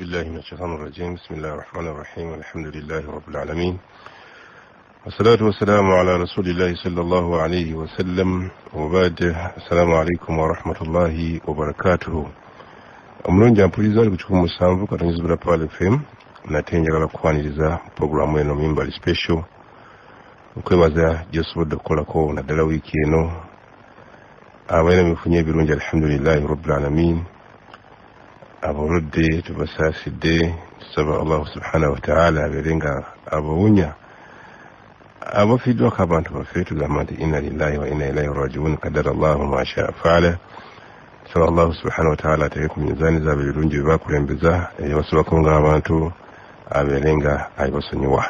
بالله من الشيطان الرجيم. بسم الله الرحمن الرحيم. الحمد لله رب العالمين، والصلاة والسلام على رسول الله صلى الله عليه وسلم، وبعد. السلام عليكم ورحمة الله وبركاته. omulungi ampuliriza ali ku 107 katonnyizibula Pal FM nate njagala kukwaniriza programu eno Mimbali Special okwebaza gyosobodde okukolako naddala wiiki eno abaina bifunye ebirungi alhamdulillahi rabbil alamin. abaludde tubasaasidde tusaba Allah subhanahu wa ta'ala abeere nga abawunya abafiddwako abantu baffe tugamba nti inna lillahi wa inna ilaihi rajiun qaddara Allahu ma sha'a fa'ala. Saba Allah subhanahu wa ta'ala ateke ku minzaani zaabwe ebirungi bye bakulembeza ebyabasibako ng'abantu abeere nga abibasonyiwa.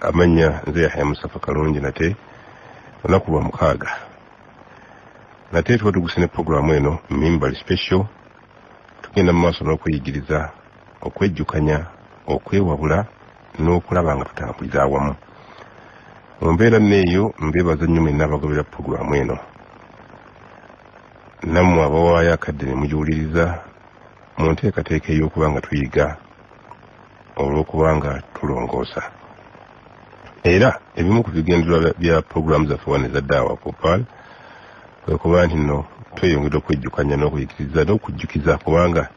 Amanya nze Yahya Mustafa Kalungi nate olunaku lwa 6 nate tuba tuguse ne programu eno Mimbali Special. Tugenda mu maaso n'okuyigiriza, okwejjukanya, okwewabula n'okulaba nga tutambuliza awamu. Mu mbeera neeyo mbeebaza nnyo mwenna abagobera programu eno, nammwe abawaayo akadde ne mugiwuliriza mu nteekateeka ey'okuba nga tuyiga olw'okuba nga tulongoosa. Era ebimu ku bigendererwa bya programu zaffe wano ezaddawa ku Pal kwe kuba nti nno tweyongedde okwejjukanya n'okuyigiriza n'okujjukiza, kubanga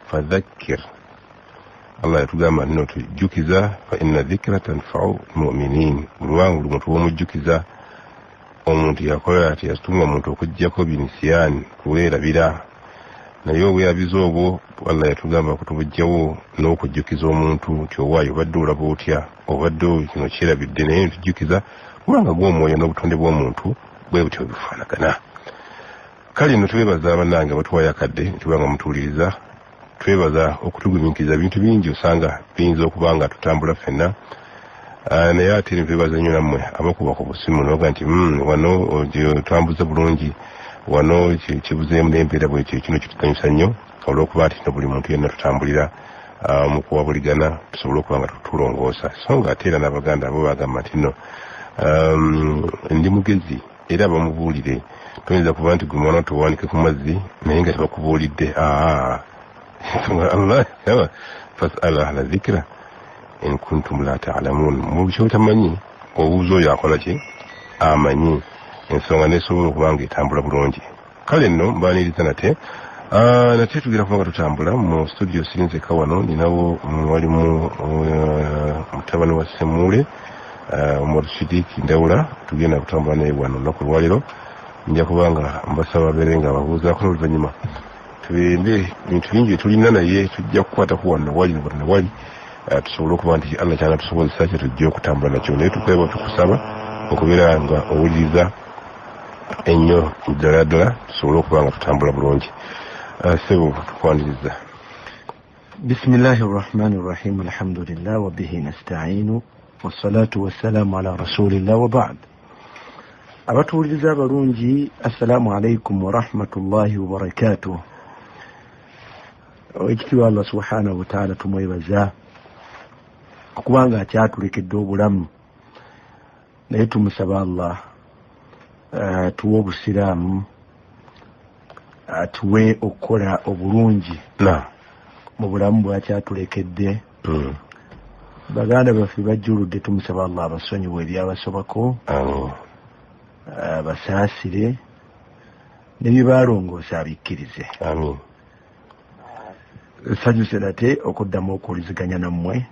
fadhakkir, Allah yatugamba nno tujjukiza fa inna dhikra tanfa'u almu'minin. Buli muntu w'omujjukiza omuntu yakola ati yasituma omuntu okuggyako binisiyani kuweerabira, naye obwerabiza obwo Allah yatugamba kutubujjawo n'okujjukiza omuntu nti owaayo obadde olaba otya, obadde kino kyerabidde, naye ntujjukiza kubanga gw'omwoyo n'obutonde bw'omuntu bwe butyo bifaanagana. Kale nno twebaza bannange abatuwayo akadde tubanga mutuwuliriza, twebaza okutugumiikiriza bintu bingi osanga biyinza okuba nga tutambula ffenna. Naye ate ntwebaza nnyo nammwe abakuba ku busimu noga nti wano twambuza bulungi, wano kibuzeemu n'embeera bwekyo. Kino kitutanyusa nnyo olw'okuba nti no buli muntu yenna tutambulira mu kuwabuligana tusobole okuba nga tutulongoosa. So nga ate era n'abaganda abo bagamba nti nno ndi mugezi era bamubuulire, toyinza kuba nti gumwana tuwanike ku mazzi naye nga tebakubuulidde. Allah fas'al ahla dhikra in kuntum la ta'lamun. Mu byo tamanyi obuuzo oyo akola ki amanyi, ensonga nesobola okuba nga etambula bulungi. Kale nno mbaaniriza nate tugenda kuba nga tutambula mu studio sirinzeka wano, ninawo walimu mutabani wa Semuule Omar Sidiki Ndawula. Tugenda kutambula naye wano olunaku lwaliro. Nja kubanga mbasaba abeere nga babuuzaako n'oluvannyuma tugende bintu bingi tulina naye tujja kukwata ku wano wali tusobole okuba nti Allah kyanga tusobozesa kye tujja okutambula nakyo. Naye tukusaba okubeera nga owuliriza ennyo ddala tusobole okuba nga tutambula bulungi. Sebo tukwaniriza. Bismillahi rrahmani rrahim. Alhamdulillah wa bihi nasta'inu wassalatu wassalamu ala rasulillah wa ba'd. Abatuwuliriza abalungi, assalamu alaikum wa rahmatullahi wa barakatuh. Ekitiibwa Allah subhanahu wa ta'ala tumwebaza okubanga akyatulekedde obulamu, naye tumusaba Allah tuwe obusiraamu, tuwe okukola obulungi mu bulamu bwakyatulekedde. Baganda baffe bajjuludde, tumusaba Allah abasonyiwe ebyabasobako, basaasire nebyebalongoosa abikkirize. Amin. Sajuse nate okuddamu okuwuliziganya nammwe.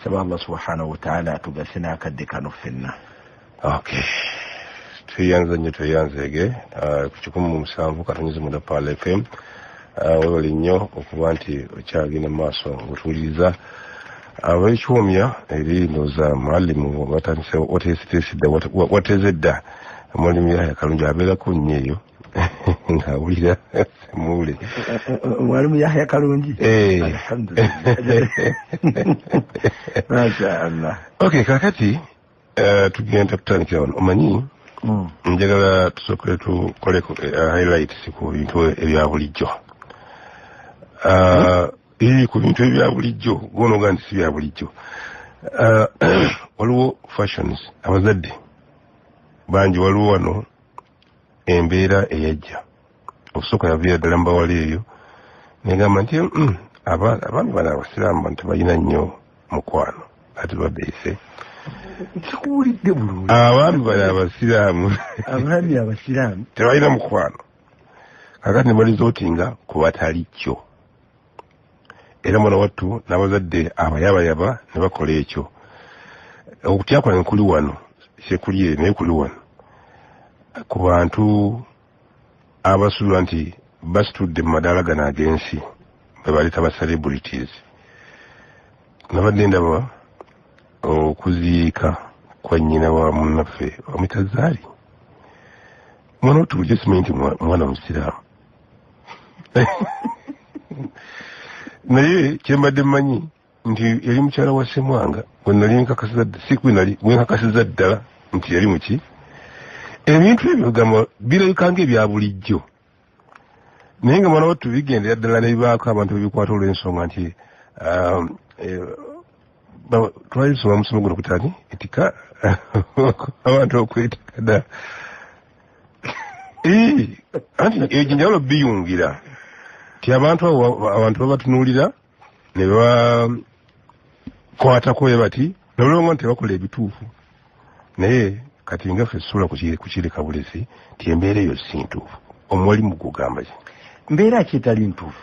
Saba Allah subhanahu wa ta'ala atugase n'akadde kano ffenna. Okay. Tweyanzege ku 107 katonnyizibula Pal FM. Webali nnyo okuba nti okyagenda mu maaso ng'otuwuliriza abekyomya eri noza mwalimu batandise watezedda mwalimu Yahya Kalungi abeerako nnyo eyo ng'awulira Semuule. Mwalimu Yahya Kalungi? Alhamdulillah. Masha Allah. Okay, kakati tugenda tutandikira wano. Omanyi njagala tusookere tukoleko highlights ku bintu ebya bulijjo. Ku bintu ebya bulijjo gonoga nti si bya bulijjo. Waliwo fashions abazadde bangi, waliwo wano embeera eyajja okusooka yaviira ddala mbawala eyo negamba nti abaami bano abasiraamu bantu balina nnyo mukwano ate babeese kikuwulidde bulungi abaami bano abasiraamu abaami abasiraamu tebalina mukwano kakati ne balizootinga ku batali kyo era mwana wattu n'abazadde abayabayaba ne bakola ekyo okutya kwange kuli wano sekulye naye kuli wano ku bantu abasuula nti basitudde mu madaala gano ag'ensi bwe baleeta ba celebrities nabadde ndaba okuziika kwa nnyina wa munnaffe omitazaali mwana wattu bujjo simanyi nti mwana musiraamu naye kyembadde mmanyi nti yali mukyala wa Ssemwanga bwe nali nkakasiza ddala nti yali muki ebintu ebyo gamba birabika ng'ebya bulijjo naye nga mwana wattu bigendera ddala ne bibaako abantu bebikwata olw'ensonga nti twali tusoma musomo guno kutani etika abantu okwetika dda anti egyo njawulo biyungira ti abantu babatunuulira ne bakwatako we bati nolwonga nti tebakola ebituufu naye kati nga ffe ssuula kukireka bulesi ti embeera eyo si ntuufu omuwalimu gugamba ki mbeera kitali ntuufu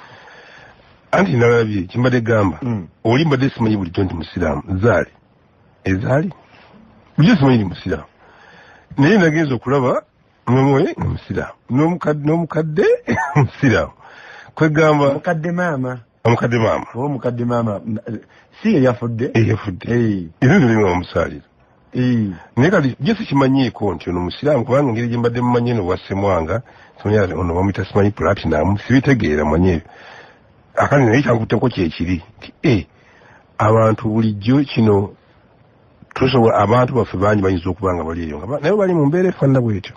anti nalabye kimbadde gamba oli mbadde simanyi bulijjo nti musiraamu ezaali bulijjo simanyi ndi musiraamu naye nagenza okulaba mwe nga musiraamu n'omukadde musiraamu kwegamba omukadde maama oba omukadde maama si eyafudde ebyo byonna bamusaalira naye kati je sikimanyiiko nti ono musiraamu kubanga engeri gye mbadde mumanyi eno bwa Ssemwanga simanyi ono bamuyita simanyi platinum sibitegeera manyi ebyo akandi naye kyankutteko kyekiri nti abantu bulijjo kino tusobola abantu baffe bangi bayinza okuba nga bali eyo naye bali mu mbeera efaanana bwetyo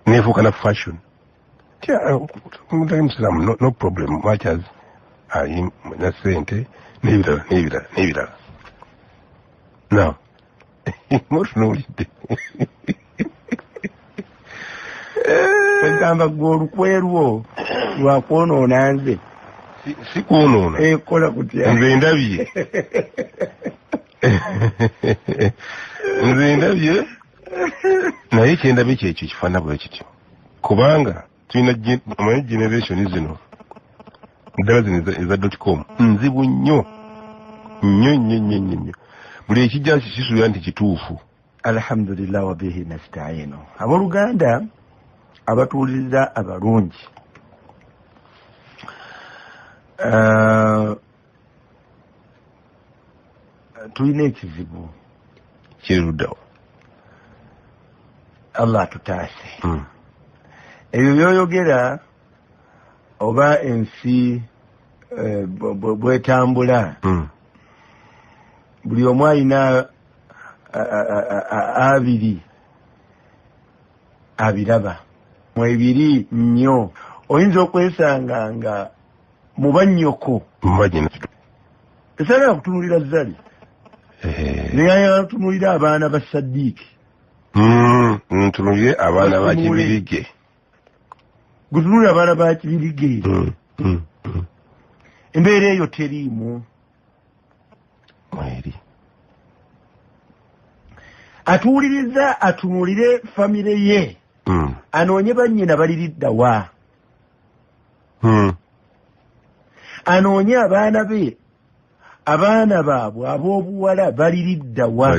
neefuuka na fashion mutali musiraamu no problem much as na ssente n'ebirala now motunuulidde egamba gwe olukwe lwo lwakwonoona nze si kwonoona ekola kutya nze ndabye naye kyendabye kyekyo kifaanana bwe kityo kubanga tulina amanyi generation zino ddala zino eza .com nzibu nnyo buli ekijja kisuubira nti kituufu alhamdulillah wa bihi nastainu abooluganda abatuuliriza abalungi tulina ekizibu kiruddawo allah atutaase ebyo byoyogera oba ensi bwetambula buli omu alina abiri abiraba mwebiri nnyo oyinza okwesanga nga mu bannyoko esaagala kutunulira zali naye atunuulira abaana ba Saddiiki ntunulire abaana ba Kibirige gutunulira abaana ba Kibirige embeera eyo teriimu mweri atuwuliriza atunulire famire ye anoonye bannyina baliriddawa anoonye abaana be abaana baabwe ab'obuwala baliriddawa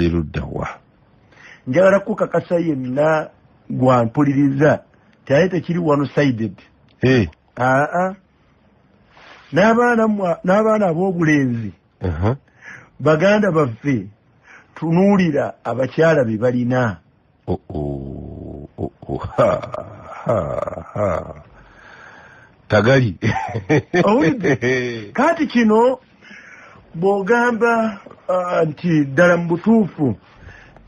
njagala kukakasa yenna gwampuliriza tyaye tekiri wano sided n'abaana ab'obulenzi baganda baffe tunuulira abakyala be balina tagali kati kino bw'ogamba nti ddala mu butuufu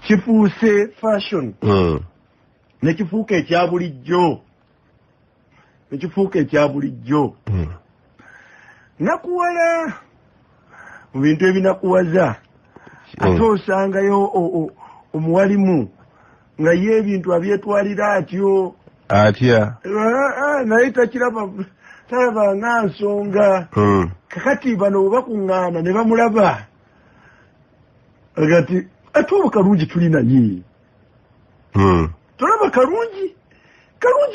kifuuse fashion ne kifuuka ekya bulijjo nakuwala mu bintu ebinakuwaza ate osangayo omuwalimu nga ye ebintu abyetwalira atyo atya naye talaba nga nsonga kakati bano bakuŋŋaana ne bamulaba agati ate obo kalungi tuli naye tolaba kalungi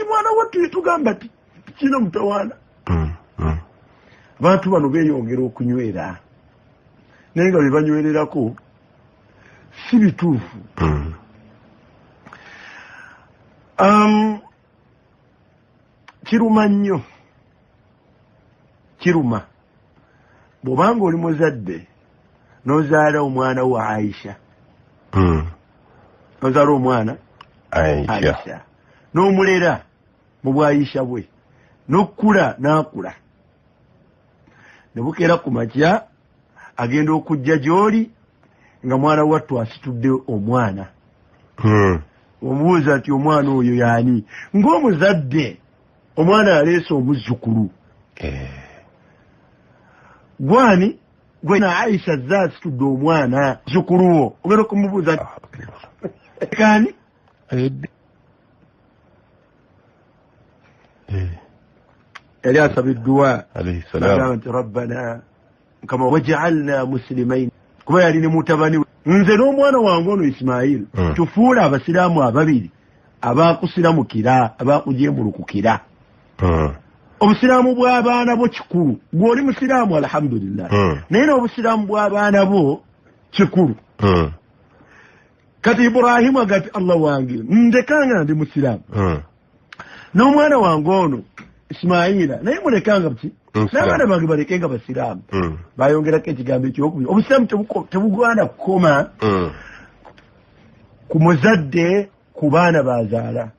mwana wattu tugamba ti kino mutawaana abantu bano beeyongera okunywera naye nga bye banywererako si bituufu. Kiruma nnyo, kiruma bw'obanga oli muzadde n'ozaala omwana wa Aisha n'ozaala omwana Aisha n'omulera mu bwayisha bwe n'okula n'akula ne bukeera ku makya agenda okujja gy'oli nga mwana wattu asitudde omwana omubuuza nti omwana oyo yaani ng'omuzadde omwana yaleese omuzzukulu gwani gwena Aisha zza asitudde omwana zukkulu wo ogenda okumubuuza kani yali asaba edduwa nti rabbana kama waj'alna muslimain kuba yali ne mutabani nze n'omwana wange ono Ismail tufuula abasiraamu ababiri abaakusiramukira abaakujemulukukira obusiraamu bw'abaana bo kikulu gw'oli musiraamu alhamdulillah naye n'obusiraamu bw'abaana bo kikulu kati Ibrahimu agati Allah wange ndekanga ndi musiraamu n'omwana wange ono Ismaila naye mulekanga buti n'abaana bange balekenga basiraamu bayongerako ekigambo ekyokubiri obusiraamu tebugwana kukoma ku muzadde ku baana bazaala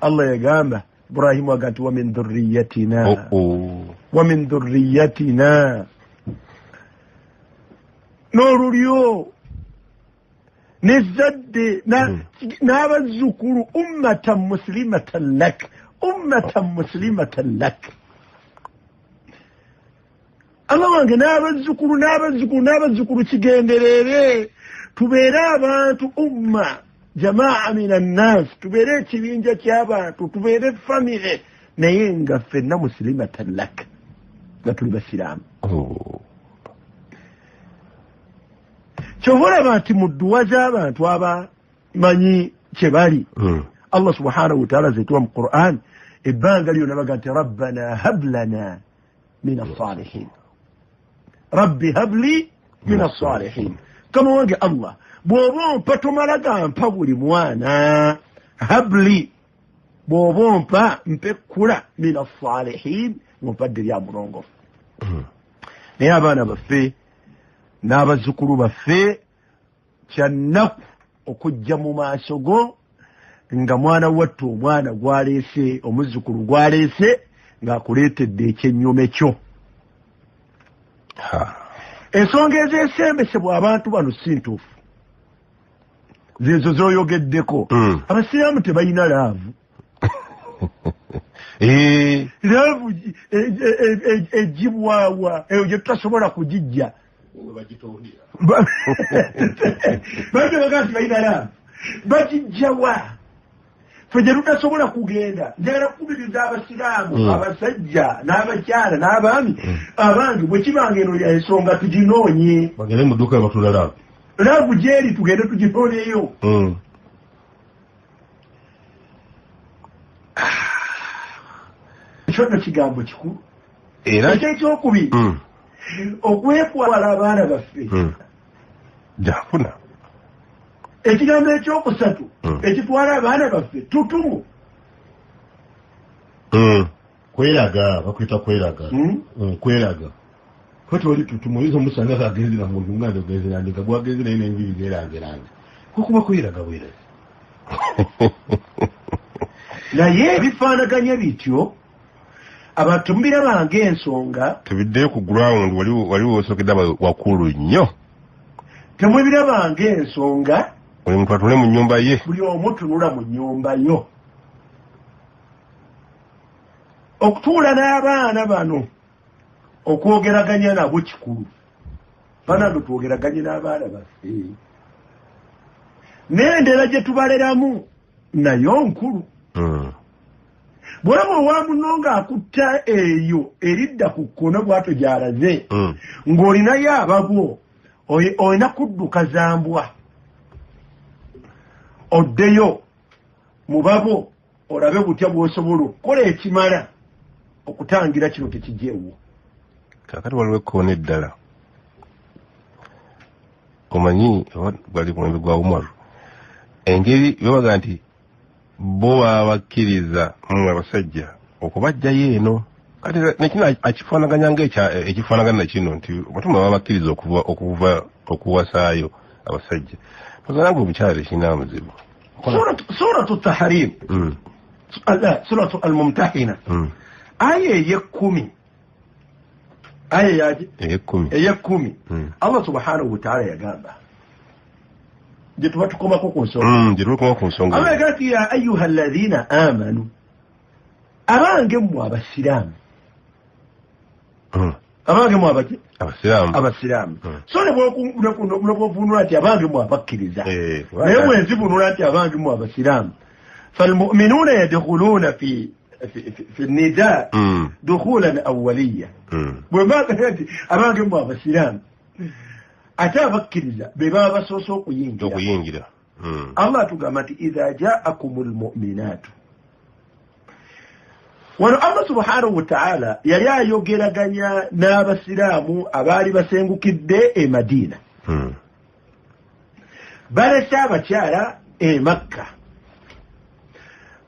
Allah yagamba Ibrahimu agati wa min dhurriyatina n'olulyo nezadde n'abazzukulu ummatan muslimatan lak Allah wange n'abazzukulu kigenderere tubeere abantu umma jamaa minan nas tubeere ekibinja ky'abantu tubeere famire naye nga ffenna muslimatan lak nga tuli basiraamu kyova olaba nti mu dduwa z'abantu abamanyi kye bali Allah subhanahu wa ta'ala zetuwa mu Qur'an ebbanga lyonna baga nti rabbana hablana min as-salihin rabbi habli min as-salihin kama wange Allah bw'oba ompa tomala gampa buli mwana habli bw'oba ompa mpekkula min as-salihin ng'ompadde lya mulongofu naye abaana baffe n'abazzukulu baffe kyannaku okujja mu maaso go nga mwana wattu omwana gwaleese omuzzukulu gwaleese ng'akuleetedde ekyennyume kyo ensonga ezeesembesebwa abantu bano si ntuufu zeezo z'oyogeddeko abasiraamu tebalina laavu laavu egibwawa eyo gye tutasobola kugijja baga nti balina laavu bagijjawa ffe gye tutasobola kugenda njagala kukubiriza abasiraamu abasajja n'abakyala n'abaami abange bwe kibanga eno ya ensonga tuginoonye bagende mu dduuka batula laavu laavu gyeri tugende tuginooneyo ekyo nno kigambo kikulu era ekyokubiri okwetwala abaana baffe jafuna ekigambo ekyokusatu ekitwala abaana baffe tutumu kweraga bakwita kweraga kweraga kati oli tutumu izo musanga kagenzera mu ngando genzera ndika gwagenzera ine enviri gerangeranga kukuba kweraga bwera naye bifaanaganya bityo abantu mbirabanga ensonga tubiddeyo ku ground waliwo osokedde wakulu nnyo temwebirabanga ensonga buli muntu atule mu nnyumba ye buli omu tunula mu nnyumba yo okutuula n'abaana bano okwogeraganya nabo kikulu banano twogeraganye n'abaana baffe n'endera gye tubaleramu nayo nkulu bw'olaba owa muno ng'akutta eyo eridda ku kkono bw'atyo gy'alaze ng'olinayo ababwo olina kudduka zambwa oddeyo mu babo olabe butya bw'osobola okukola ekimala okutangira kino tekijjeewo. Kakati waliwo ekkoona eddala omanyi gwali ku mulembe gwa Umaru engeri bebaga nti bo babakkiriza mmwe abasajja okubajjayo eno kati nekino akifaanaganya ekifaanagana nakino nti batuma babakkiriza okuwasaayo abasajja tozalanga omukyala tekirina muzibu. suratu tahrim suratu almumtahina aya ey'ekkumi ey'ekkumi Allah subhanahu wa ta'ala yagamba gye tuba tukomako ku nsonga Allah yagamba nti ya ayuha alladhina amanu abange mmwe abasiraamu abange mmwe abasiraamu so ne bw'ovunula nti abange mmwe abakkiriza naye bwenzivunula nti abange mmwe abasiraamu falmu'minuuna yadkhuluuna fi النداء دخولا أوليا بماذا يأتي أماكن بابا السلام أتا بكرزا ببابا سوسوق ينجل الله تقامت إذا جاءكم المؤمنات wano Allah subhanahu wa ta'ala yali ayogeraganya n'abasiraamu abaali basengukidde e Madina balese abakyala e Makka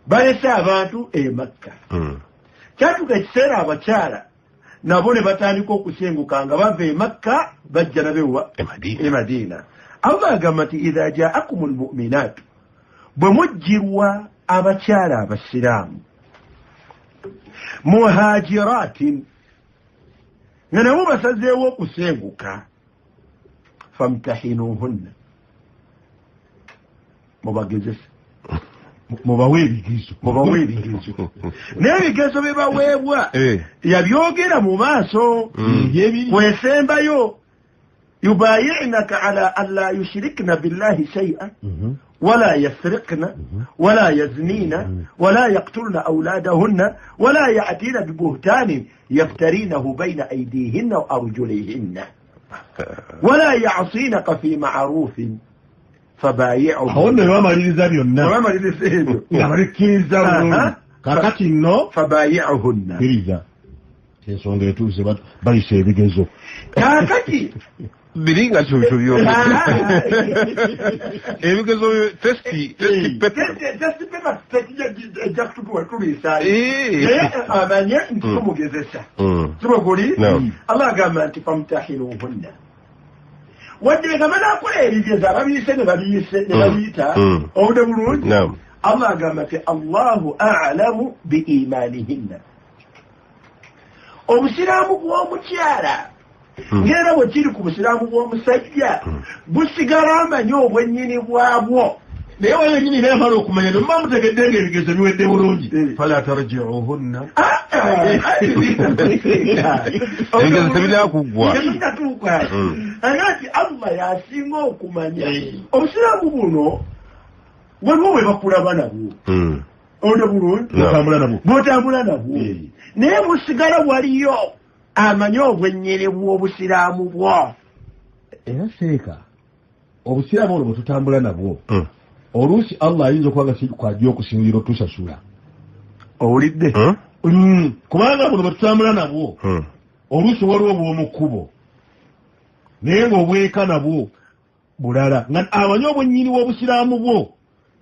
balese abantu e Makka kyatuka ekiseera abakyala nabo ne batandika okusenguka nga bava e Makka bajja nabewa e Madina. Allah agamba nti idha ja'akumul mu'minatu bwe mujjirwa abakyala abasiraamu muhajiratin nga nabo basazeewo okusenguka famtahinuhunna mubagezese mubawe ebigezo n'ebigezo bye baweebwa yabyogera mu maaso kwesembayo yubayi'naka ala an la yushrikna billahi shay'an ولا يسرقن ولا يزنين ولا يقتلن أولادهن ولا يأتين ببهتان يفترينه بين أيديهن وأرجلهن ولا يعصينك في معروف فبايعهن فبايعهن biringa chucho byo ebigezo testi pepe just to kulisa abanye ntumugezesa tubagoli Allah gamba nti famtahinuhunna wadde gamana akole ebigeza babiyise ne babiyita obude bulungi Allah gamba nti Allahu a'lamu biimanihinna omusiraamu bw'omukyala ngera bwe kiri ku busiraamu bw'omusajja busigala amanyi obwennyini bwabwo naye wenyini neemala okumanya nemba mutegedde ng'ebigezo biwedde bulungi fala tarji'uhunna ebigezo tebinakuggwa anati Allah yasinga okumanya obusiraamu buno waliwo bwe bakulaba nabwo onde bulungi bw'otambula nabwo naye busigala waliyo amanyi obwennyini bw'obusiraamu bwo era seeka obusiraamu olwo bwe tutambula nabwo oluusi Allah ayinza okuba kwajja okusinziira otusasula owulidde kubanga buno bwe tutambula nabwo oluusi waliwo bw'omukubo naye ng'obweka nabwo bulala nga amanyi obwennyini bw'obusiraamu bwo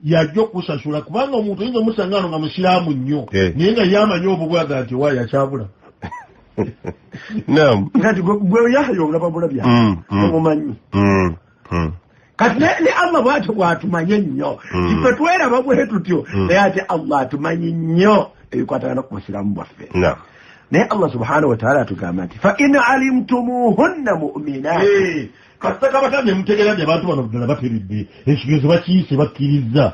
yajja okusasula kubanga omuntu oyinza omusangano nga musiraamu nnyo naye nga yamanyi obubwaga nti wa yakyabula naam kati gwe yahayo olaba bulabya omumanyi kati ne Allah bw'atyo bw'atumanye nnyo ife tweraba bwe tutyo naye ate Allah atumanyi nnyo ebikwatagana ku busiraamu bwaffe naye Allah subhanahu wa ta'ala atugamba nti fa in alimtumuhunna mu'minat kasitaka batamye mutegeera abantu bano ddala bafiridde ekigezo bakiyise bakkiriza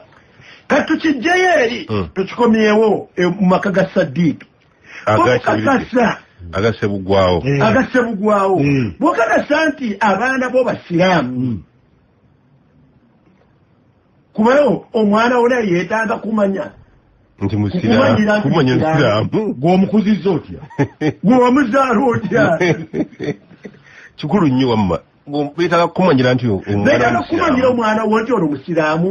kati tukijjeyo eri tukikomyewo mu maka ga Saddiiki bw'okakasa agasebugwawo bw'okakasa nti abaana bo basiraamu kubayo omwana wo naye yeetaaga kumanya nti musiraamu kumanya musiraamu gw'omukuzizza otya gw'omuzaala otya kikulu nnyo wamma beetaaga kumanyira nti beetaaga kumanyira omwana wo nti ono musiraamu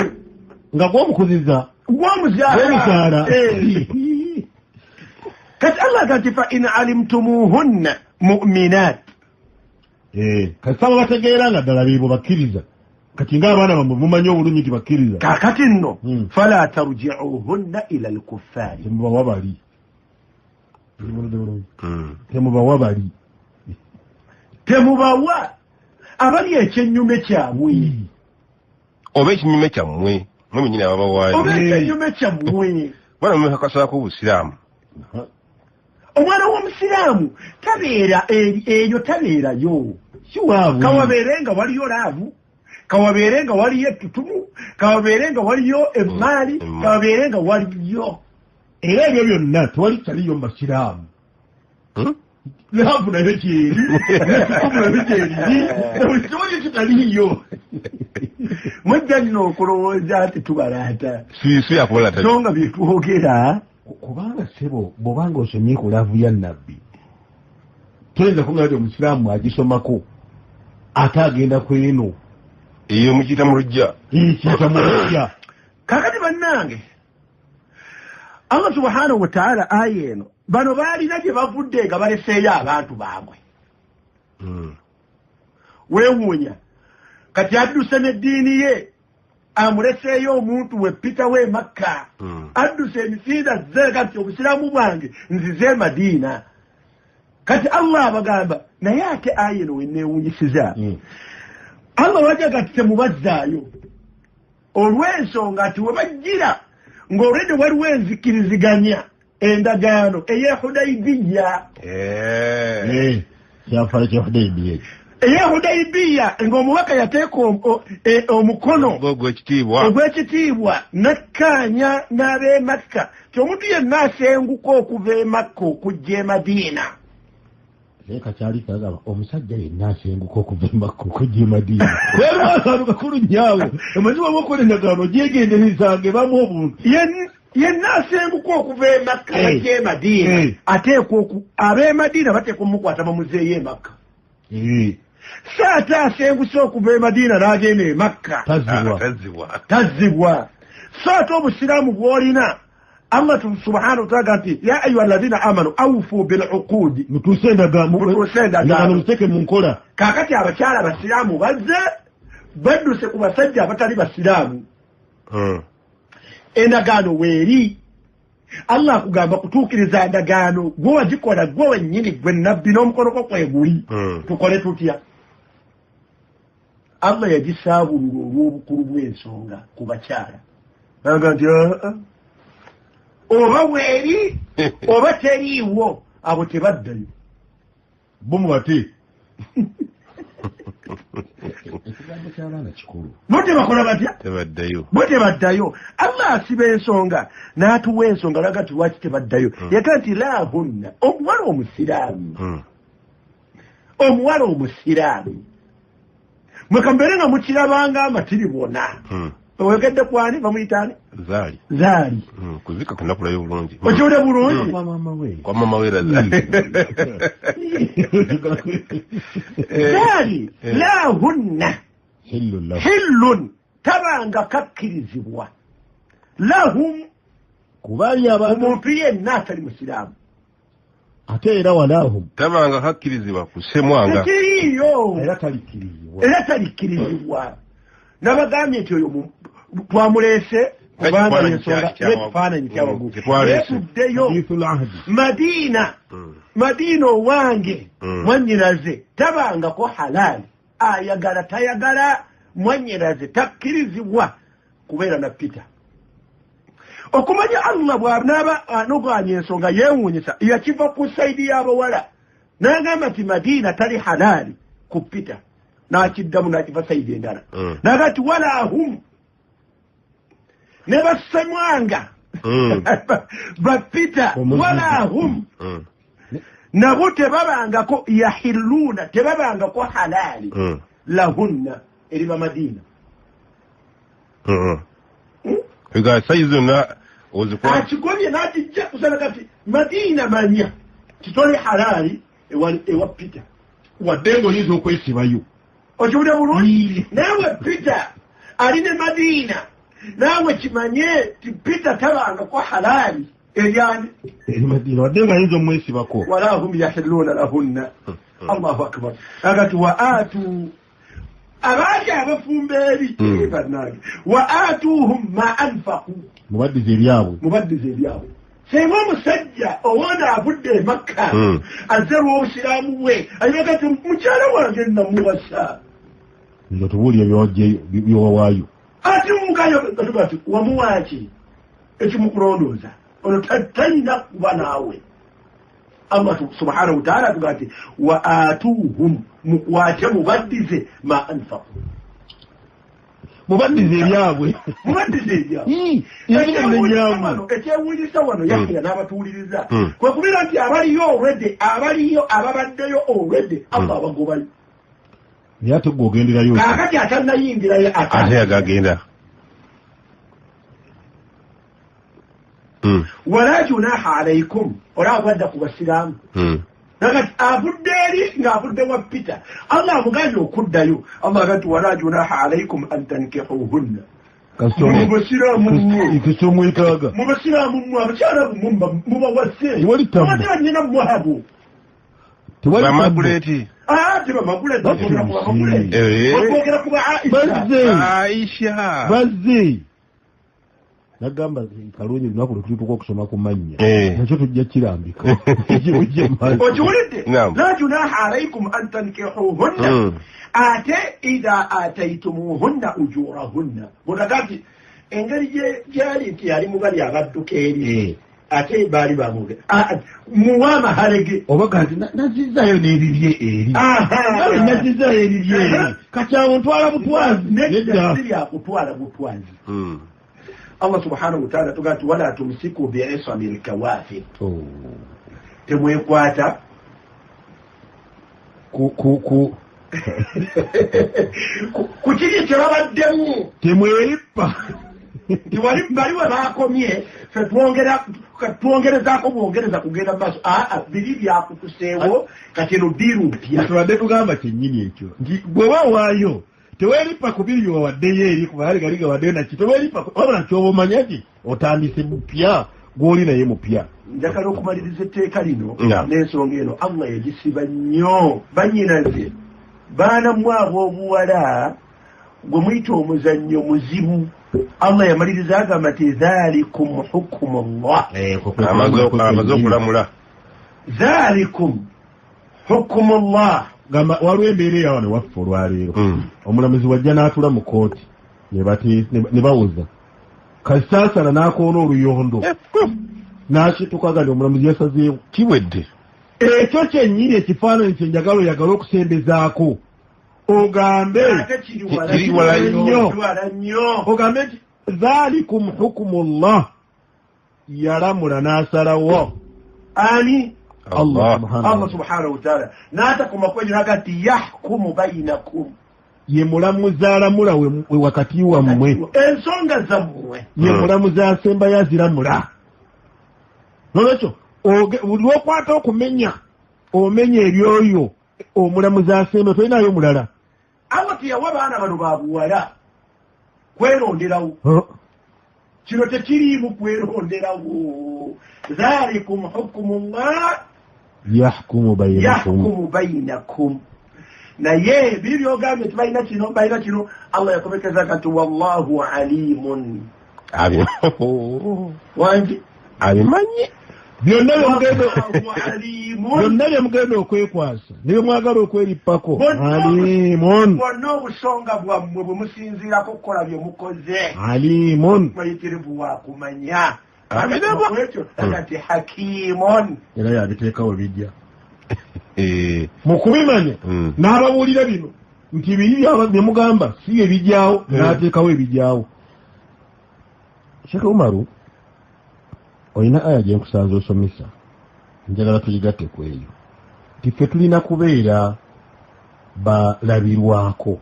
nga gw'omukuzizza gw'omuzaala kati Allah kati fa in alimtumuhunna mu'minat kati saba bategeera nga ddala beebo bakkiriza kati ng'abaana bamwe mumanyi obulungi nti bakkiriza kakati nno fala tarji'uhunna ila al-kuffari temubawa bali temubawa bali temubawa abali ekyennyume kyabwe oba ekinyume kyammwe mwe mwenyini ababawaayo oba ekyennyume kyammwe bwana mwe akasaako obusiraamu omwana w'omusiraamu tabeera eyo tabeerayo kiwaabwe kawabeere nga waliyo laavu kawabeere nga waliyo ettutumu kawabeere nga waliyo emmaali kawabeere nga waliyo era ebyo byonna tewali kitaliyo mu basiraamu laavu nayo kyeri ekikumu nayo kyeri buli kiwali kitaliyo mujja nno okulowooza nti tubalaata si yakubalaata so nga byetwogera kubanga sebo bw'obanga osomye ku laavu ya nnabbi toyinza kumanya nti omusiraamu agisomako ate agenda ku eno eyo mukiyita mu lujja kiyita mu lujja kakati bannange Allah subhanahu wa ta'ala aya eno bano baalina gye bavudde nga baleseeyo abantu baabwe weewuunya kati adduse n'eddiini ye amuleseeyo omuntu we Peter we Makka adduse emisinza ze kati obusiraamu bwange nzize Madiina kati Allah abagamba naye ate aya eno wenneewunyisiza Allah wajja kati temubazzaayo olw'ensonga nti we bajjira ng'olwedde waliwo enzikiriziganya endagaano ey'e Hudaybiya kyafala kya Hudaybiya ey'e Hudaybiya ng'omubaka yateeka omukono ogw'ekitiibwa nakkaanya n'ab'e Makka ti omuntu yenna asenguka okuva e Makka okujja e Madiina kakyali kagaba omusajja yenna asenguka okuva e Makka okujja e Madiina waliwo akantu kakulu nnyawo omanyi waba okola endagaano gyegenderezaanga ebamu obuntu yenna asenguka okuva e Makka bajja e Madiina ateekwa ab'e Madiina bateekwa omukwata bamuzeeyo e Makka saate asenguse okuva e Madiina n'agenda e Makka tazzibwa saate obusiraamu bw'olina Allah subhanahu wa ta'ala nti ya ayyuha alladhina amanu awfu bil uqud mutuse endagaano muteke mu nkola kakati abakyala abasiraamu bazze badduse ku basajja abatali basiraamu endagaano weeri Allah akugamba kutuukiriza endagaano gwe wagikola gwe wennyini gwe nabbi n'omukono gwo kweguli tukole tutya Allah yagisaabulula olw'obukulu bw'ensonga ku bakyala naga nti oba weeri oba teriiwo abo tebaddayo bomu bate bo tebakola batya bo tebaddayo Allah asiba ensonga n'atuwa ensonga laga ti lwaki tebaddayo yaga nti laahunna omuwala omusiraamu mwekambeere nga mukirabanga amatiri bwona owegedde kwani bamuyitaani zaali kuzika kunakulayo bulungi okiwulire bulungi kwa mama we Zaali laahunna hillun tabanga kakkirizibwa lahum kubali omuntu yenna atali musiraamu ate era walaahum tabanga kakkirizibwa kusemwanga tekiriiyo era talikkirizibwa nabagambye nti oyo twamuleese kubanga yensonga ekifaananyi kyawagulu yetuddeyo Madiina owange mwannyinaze tabangako halaali ayagala tayagala mwannyinaze takkirizibwa kubeera na Peter okumanya Allah bw'anaaba anoganya ensonga yeewuunyisa yakiva ku saidi y'abawala n'agamba nti Madiina tali halaali ku Peter n'akiddamu n'akiva saidi endala naga nti walaahum ne basemwanga ba Peter walaahum nabo tebabangako yahilluuna tebabangako halaali lahunna eri ba Madiina ega sayizi zonna akigobye n'akijja kusala kati Madina manya kitole halali ewa Peter wadde ng'oyinza okwesibayo okiwulira bulungi naawe Peter ali ne Madina naawe kimanye ti Peter tabangako halali eryani Madina wadde ng'ayinza omwesibako wala hum yahilluuna lahunna Allahu akbar agati wa atu abaali abafumba ebiti bannange wa atuuhum ma anfaqu mubaddize ebyabwe senga omusajja owona avudde e Makka azze lw'obusiraamu bwe ayinaga ti mukyala wange namuwasa nga tubuulira byowawaayo ati mukayo gatuga ti wamuwaaki ekimukulondooza ono talina kuba naawe Allah subhanahu wa ta'ala atuga ati wa atuuhum mukwate mubaddize ma anfaqu mubaddize ebyabwe ekyewunyisa wano Yahya n'abatuuliriza kwe kubeera nti abaliyo ababaddeyo already Allah abagobayo naye ate gwe ogenderayo kaakati atannayingirayo ate yagagenda wala junaha alaikum olaba badda ku basiraamu nakati avudde eri ng'avudde wa Peter Allah amuganye okuddayo Allah agati wala junaha alaikum an tankihuhunna mubasiraamu mmwe abakyala mubawase nyina muhabu bamaguleti okwogera ku ba Aisha bazze nagamba kalungi lunaku lwetutuuka okusoma ku mannya nakyo tujja kirambika okiwulidde la junaha alaikum an tankihuhunna ate idha ataitumuhunna ujurahunna butagati engeri gyali nti yali mubali abadduka eri ate baali bamuge muwa amahalege oba kati nazizzayo n'ebibye eri nazizzayo ebibye eri kakyawo ntwala butwazi nedda lyakutwala butwazi Allah subhanahu wa ta'ala tugati wala tumsiku bi'isamil kawafir temwekwata ku kiri kyebabaddemu temweripa baliwe bakomye fe twongerezaako bwongereza kugenda maaso biri byakutuseewo kati eno ddiiru mpya tubadde tugamba kyennyini ekyo nti bwe wawaayo teweripa ku biri byowaddeyo eri kubaali gali gawaddeyo naki teweripa wabula kyoba omanya ti otandise mupya gw'oli naye mupya njagala okumaliriza etteeka lino n'ensonga eno Allah yagisiba nnyo bannyinaze baana mmwe ab'obuwala gwe muyita omuzannyo muzibu Allah yamaliriza agamba nti dhalikum hukumu Allah amaze okulamula dhalikum hukumu Allah gamba waliwo embeera eyawano ne waffe olwaleero omulamuzi wajja n'atula mu kooti ne bawuza kasaasana n'akoona oluyondo n'akitukaga nti omulamuzi yasazeewo kiwedde ekyo kyennyini ekifaananyi kye njagala oyagala okusembezaako ogambe ogambe nti dhalikum hukumullah yalamula n'asalawo ani Allah subhanahu wa ta'ala n'atakoma kwenyu nakati yahkumu bainakum ye mulamuzi alamula we wakati wammwe ensonga zammwe ye mulamuzi asembayo aziramula nolwekyo buli lwokwata okumenya omenya ebyoyo omulamuzi asemba tolinayo mulala Allah teyawa baana bano babuwala kweronderawo kino tekiriimu kweronderawo dhalikum hukumullah yahkumu bainakum naye biri byogambye tibalina kino Allah yakomekeza kati wallahu alimun abimanyi byonna bye mugenda okwekwasa ne bye mwagala okwerippako alimun bonna obusonga bwammwe bwe musinziirako okukola bye mukoze alimun mayitirivu wakumanya ekyo agati hakimun era yabiteekawo bijja mu kubimanya n'ababuulira bino nti biri bye mugamba si ebijjawo n'ateekawo ebijjawo Sheikh Umaru olina aya gye nkusanza osomesa njagala tuyigatte ku eyo nti ffe tulina kubeera balabirwako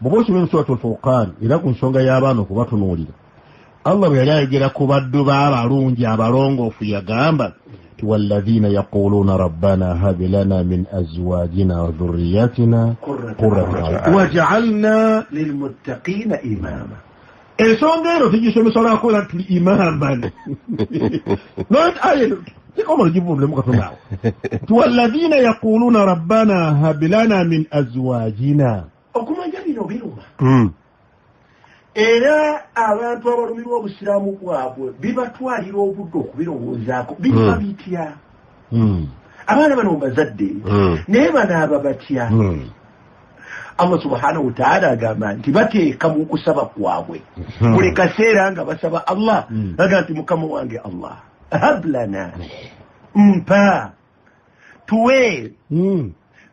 bw'oba osoma Suratul Furqan era ku nsonga y'abaana okubatunuulira Allah bwe yali ayogera ku baddu b'abalungi abalongoofu yagamba والذين يقولون ربنا هب لنا من أزواجنا وذرياتنا قرة أعين وجعلنا للمتقين إماما. ensonga eno tugisomesolako la tuli imaman tikomolo givundulemu katonaawo walladhina yaquluna rabbana hab lana min azwajina okumanya bino biruma era abantu abalumirwa obusiraamu bwabwe bibatwalira obudde okubirowoozaako biba bitya abaana bano bazadde naye banaaba batya Allah subhanahu wa ta'ala agamba nti bateeka mu kusaba kwabwe buli kaseera nga basaba Allah baga nti mukama wange Allah hablana mpa tuwe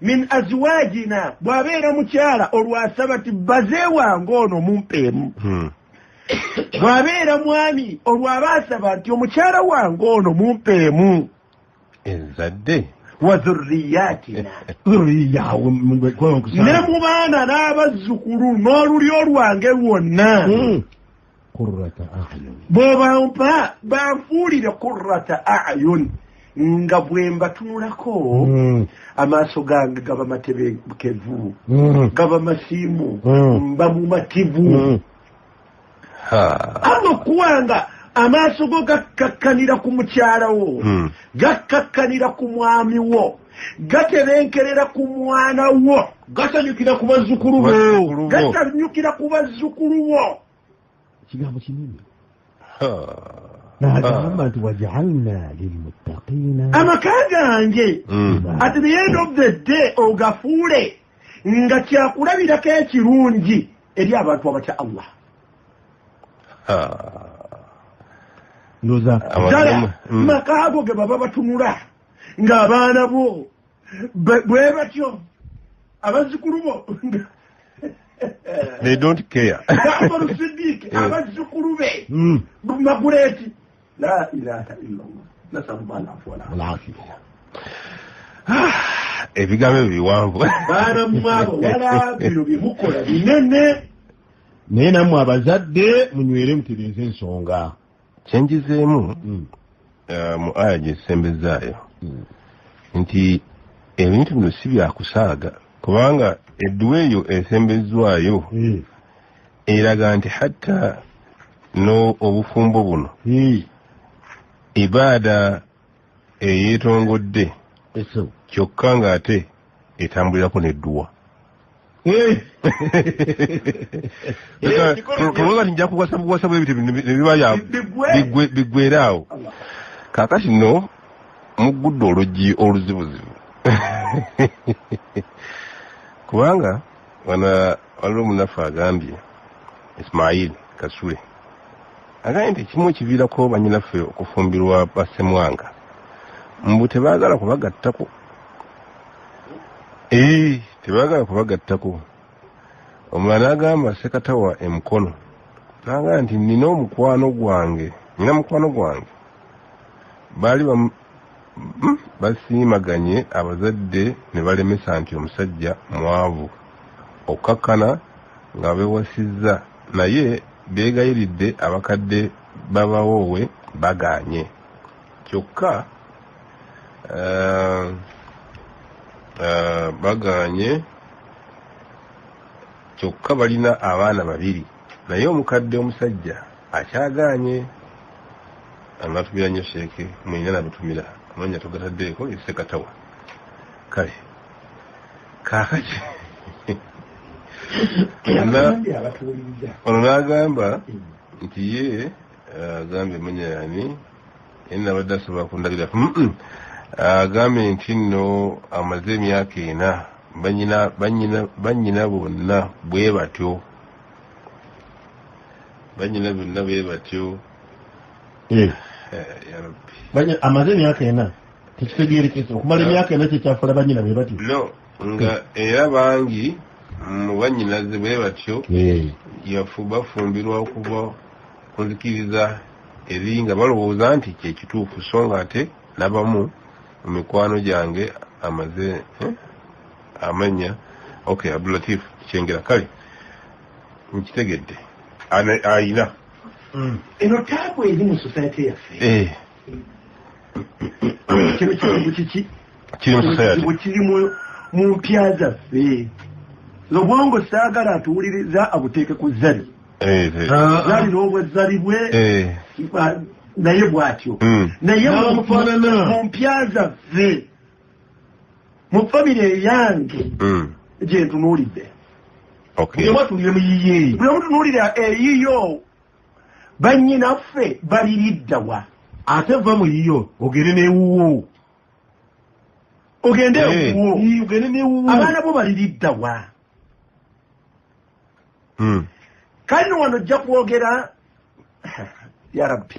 min azwajina bwabeera mukyala olwasaba ti baze wange ono mumpeemu bwabeera mwami olwabasaba nti omukyala wange ono mumpeemu enzadde wa dhurriyatina ne mu baana n'abazzukulu n'olulyo lwange lwonna bw'obampa banfuulire qurrata a'yun nga bwe mbatunulako amaaso gange gaba matebekevu gaba masiimu mba mumativu ama okuwanga amaaso go gakkakkanira ku mukyala wo gakkakkanira ku mwami wo gatebenkerera ku mwana wo gasanyukira ku bazzukulu bo gasanyukira ku bazzukulu wo kigambo kinene n'agamba nti waj'alna lilmuttaqina amaka gange at the end of the day ogafuule nga kyakulabirako ekirungi eri abantu abatya Allah ndoza maka ago ge baba batunula ng'abaana bo bwe batyo abazzukulu bo they don't care abazzukulu be maguleti la ilaha illallah nasallallahu alaihi ebigambo biwanvu baana mwabo wala bino bimukola binene naye nammwe abazadde munywere mutereeze ensonga kyenjizeemu mu aya gyesembezaayo nti ebintu bino si byakusaaga kubanga edduwa eyo esembezwayo eraga nti hatta obufumbo buno ibaada eyeetongodde kyokka ng'ate etambulirako n'edduwa tulowooza ti nja kuwasa bwebiti nebiba biggweeraawo kaakati nno muggudde oluggi oluzibuzibu kubanga waliwo omunafu agambye Ismail Kasule agambye nti kimu ekiviirako banyinaffe okufumbirwa basemwanga mbu tebaagala kubagattako tebaagala kubagattako omulala n'agamba sekatawa emukono n'agamba nti nina mukwano gwange baali basiimaganye abazadde ne balemesa nti omusajja mwavu okkakkana nga beewasizza naye beegayiridde abakadde babawoowe bagaanye kyokka bagaanye kyokka balina abaana babiri naye omukadde omusajja akyagaanye amatubira nnyo sheeke mwina nabutumira amanya togataddeeko esekatawa kale kaakati ono n'agamba nti ye agambye manya yani ye nabadde asobola kundagira agambye nti nno amaze emyaka 4 bannyina bonna bwe batyo amaze emyaka 4 tekitegeerekese okumala emyaka 4 kyekyafula bannyina be batyo no nga era bangi mu bannyinaze bwe batyo bafumbirwa okuva kunzikiriza eri nga balowooza nti kyekituufu so nga ate nabamu mu mikwano gyange amaze amanya Abdulatif kyengera kale nkitegedde ayina eno taabu eri mu society yaffe kino kizibu kiki kiri mu mpya zaffe obwongo saagala atuwuliriza abuteeke ku zzali zali n'obwezzalibwe naye bw'atyo naye mu mpya zaffe mu famire eyange gye ntunuulidde buli mutunuulira eyiyo bannyinaffe baliriddawa ate va mu yiyo ogende n'ewuwo ogende ewuwo abaana bo baliriddawa kale wano ojja kwogera ya rabbi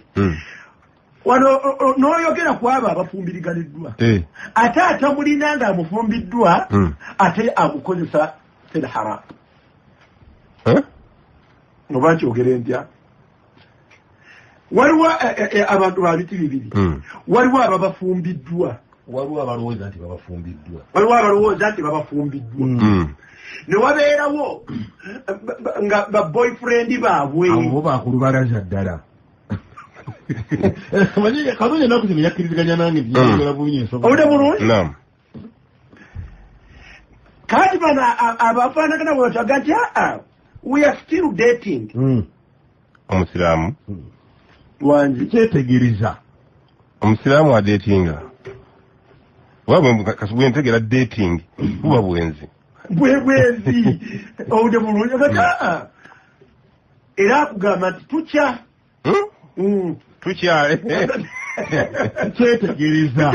wano n'oyogera ku abo abafumbiriganiddwa ate atamulina nga amufumbiddwa ate amukozesa filharam oba nkyogere ntya waliwo abantu babiti bibiri waliwo ababafumbiddwa waliwo abalowooza nti babafumbiddwa ne wabeerawo nga baboyfriend baabwe abo bakulubalaza ddala kalungi enaku zino yakkiriziganya nange byayogera bulungi ensonga owulira bulungi kati bano abafaanagana bwetwaga nti we are still dating omusiraamu wangi kyetegereza omusiraamu adetinga wabwe kasubwe ntegera dating buba bwenzi bwenzi owulira bulungi era akugamba nti tukya kyetegereza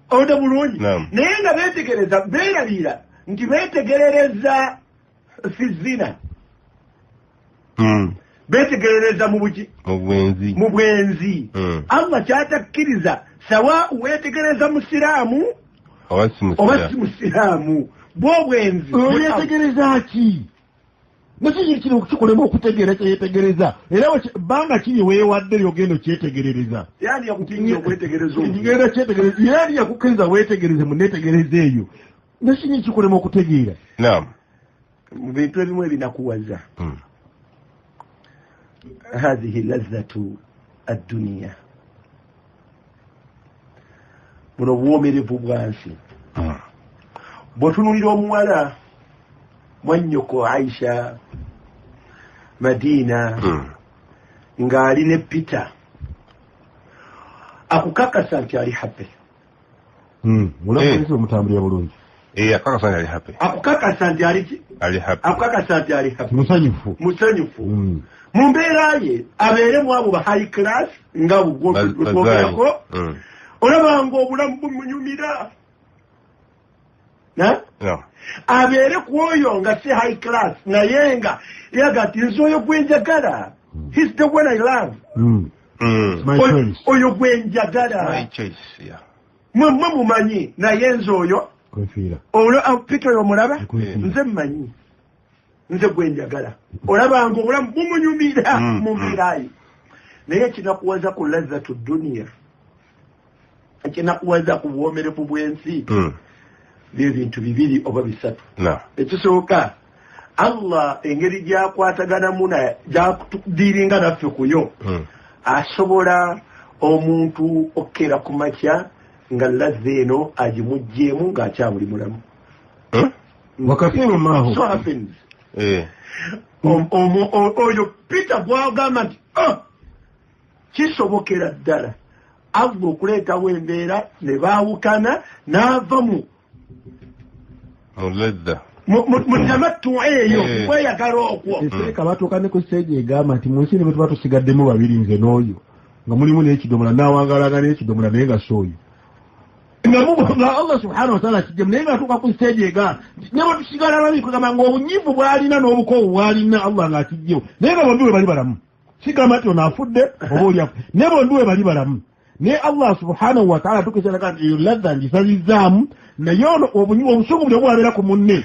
owulira bulungi naye nga beetegereza beerabira nti beetegerereza fizina beetegerereza mu buki mu bwenzi allah kyatakkiriza sawa weetegereza musiraamu oba si musiraamu bwobwenzi yetegereza ki nakiki kino kikolemu okutegeera kyeyetegereza era bbanga kiri weewadde lyogenda okyetegerereza yani yakutinga okwetegereza ngenda kyetegereza yani yakukkiriza weetegereze muneetegereza eyo nakiki kikolemu okutegeera mu bintu ebimu ebinakuwaza هذه لذة الدنيا buno bwomerevu bwansi bw'otunulira omuwala mwannyoko Aisha Madina ng'ali ne Peter akukakasa nti ali happy omutambulira bulungi akukakasa nti ali happy musanyufu mu mbeera ye abeere mu abo ba high class nga bugwogerako olaba nga obulamu bumunyumira abeere ku oyo nga si high class naye nga yaga ti nze oyo gwenjagala he's the one I love oyo gwenjagala mwe mumanyi naye nze oyo Peter oyo mulaba nze mmanyi nze gwenjagala olaba nga obulamu bumunyumira mu mbeerayi naye kinakuwaza ku lazzatu duniya ekinakuwaza ku bwomerevu bw'ensi byebintu bibiri oba bisatu ekisooka allah engeri gyakwataganamu gyatudiiringa naffe kuyo asobola omuntu okkeera ku makya nga lazza eno agimugjeemu ng'akyamuli mulamu wakafiru maaho so happens oyo Peter gwagamba nti kisobokera ddala ava okuleetawo embeera ne baawukana n'ava mu tamattu eyo kweyagala okwo eka batuuka ne ku stage egamba nti mu nsi ne bwe tuba tusigaddemu babiri nze n'oyo nga mulimu n'ekidomola n'awangalanga n'ekidomola naye nga sooyo nga allah subhanahu wa taala kijjemu naye ng'atuuka ku stage egamba ne bwe tusigala babi kugamba ng'obunyivu bw'alina n'obukowu bw'alina allah ng'akijjewo naye nga bombi we bali balamu sigamba nti ono afudde oba oli afu ne bombi we bali balamu naye allah subhanahu wa taala tukisalaga nti eyo ladda ngisalizzaamu naye ono obusungu buli obwabeera ku munne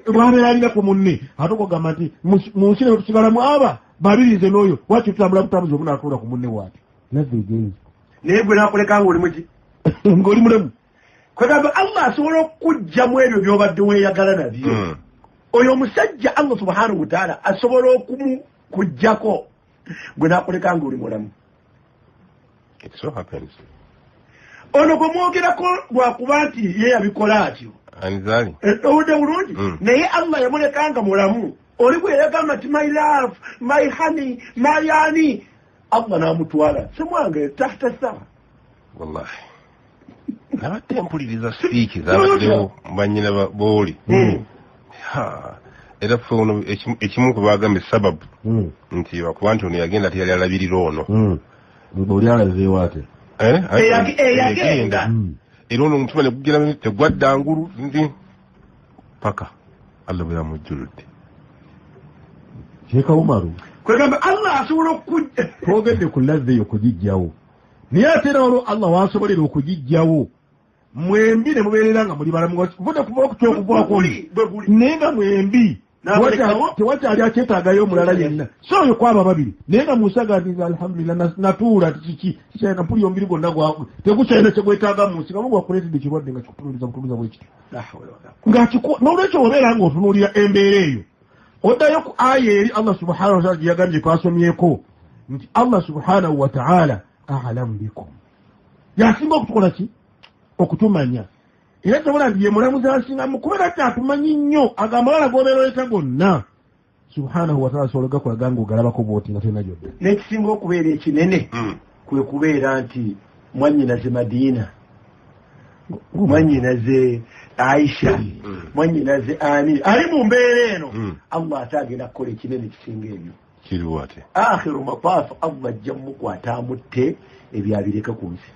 bwabeera alina ku munne ate okugamba nti mu nsi ne tusigalamu aba babiri nze n'oyo waki tutambula butambuzi obu naatuula ku munne waati nazza egenzi naye gwe naakuleka ng'oli muki ng'oli mulemu kwegamba allah asobola okukugjamu ebyo by'obadde weeyagala nabyo oyo omusajja allah subhanahu wa taala asobola okumukuggyako gwe nakuleka ng'oli mulamu. It so happens. Ono gwe mwogerako lwakuba nti ye yabikola atyo. Anizali. Owudde bulungi. Naye Allah yamulekanga mulamu. Oli bwe yagamba nti my love, my honey, my honey. Allah n'amutwala. Semwange tahta sawa. Wallahi. Nabadde mpuliriza sipiiki zabaddewo bannyina booli. Era ffe ono ekimu ku bagambye sababu nti wakuba nti ono yagenda teyali alabirira ono. Oli alazeewo ate? Eyagenda. Era ono omutima ne gugenda tegwadda ngulu nti paka Allah bwe yamujjuludde. Sheikh Umaru. Kwegamba Allah asobola okujja. Twogedde ku lazza eyo okugijjawo. Naye ate era olwo Allah waasobolera okugijjawo. Mwembi ne mubeerera nga muli balamu vuda kuva okukyokuvaa kuli. Naye nga mwembi. Tewakyali akyetaagayo omulala yenna. So oyo kwaba babiri. Naye nga musaganiza alhamdulillah natuula kiki kikyayina mpuli omubiri gwonna gwabwe. Tegukyayina kye gwetaaga mu nsi nga mugwakuleetedde ekirwadde nga kikutunuuliza bwekiti. N'olwekyo obeera ng'otunuulira embeera eyo. Oddayo ku aya eri Allah subhanahu wa ta'ala gye yagambye twasomyeko nti Allah subhanahu wa ta'ala a'lamu bikum. Yasinga okutukola ki? Okutumanya. Era tobola nti ye mulamuzi asinga mukubeera nti atumanyi nnyo agamba g'obeeroyeta gonna. Subhanahu wa ta'ala asobola gakulaga ng'ogalabako bw'oti nga tolina gyodda. N'ekisinga okubeera ekinene kwe kubeera nti mwannyinaze Madiina, mwannyinaze Aisha, mwannyinaze Ani ali mu mbeera eno. Allah ate agenda kukola ekinene kisinga ebyo. Kiriwo ate. Akhiru mataafu Allah ajja mukwata amutte ebyabireka ku nsi.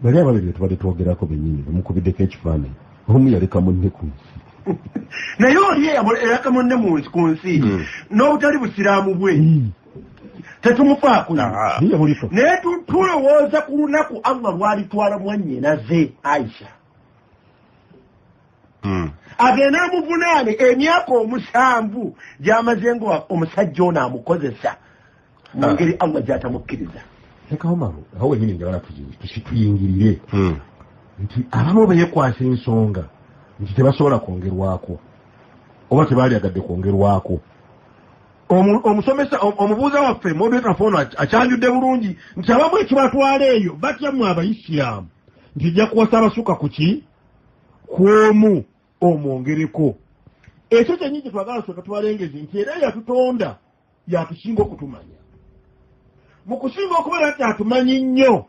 Bali ababiri tubadde twogerako bennyini bamukubiddeko ekifaananyi omu yaleka munne ku nsi. Naye oli yaleka munne ku nsi n'obutali busiraamu bwe tetumufaako. Naye tulowooza ku lunaku Allah lwalitwala mwannyinaze Aisha agenda amuvunaane emyaka 7 gy'amaze nga omusajja ono amukozesa mu ngeri Allah gy'atamukkiriza. Sheikh Umaru aho wenyini njagala tuyingirire nti abamu beekwasa ensonga nti tebasobola kwongerwako oba tebaalyagadde kwongerwako. Omusomesa omubuuza waffe moderator fono akyanjudde bulungi nti abamu ekibatwala eyo batyamu Abayisiraamu nti ijja kuwasa abasuka ku ki kwomu omwongereko. Ekyo kyennyini twagala soka tubalengezi nti era yatutonda yatusinga okutumanya. Mu kusinga okubeera nti atumanyi nnyo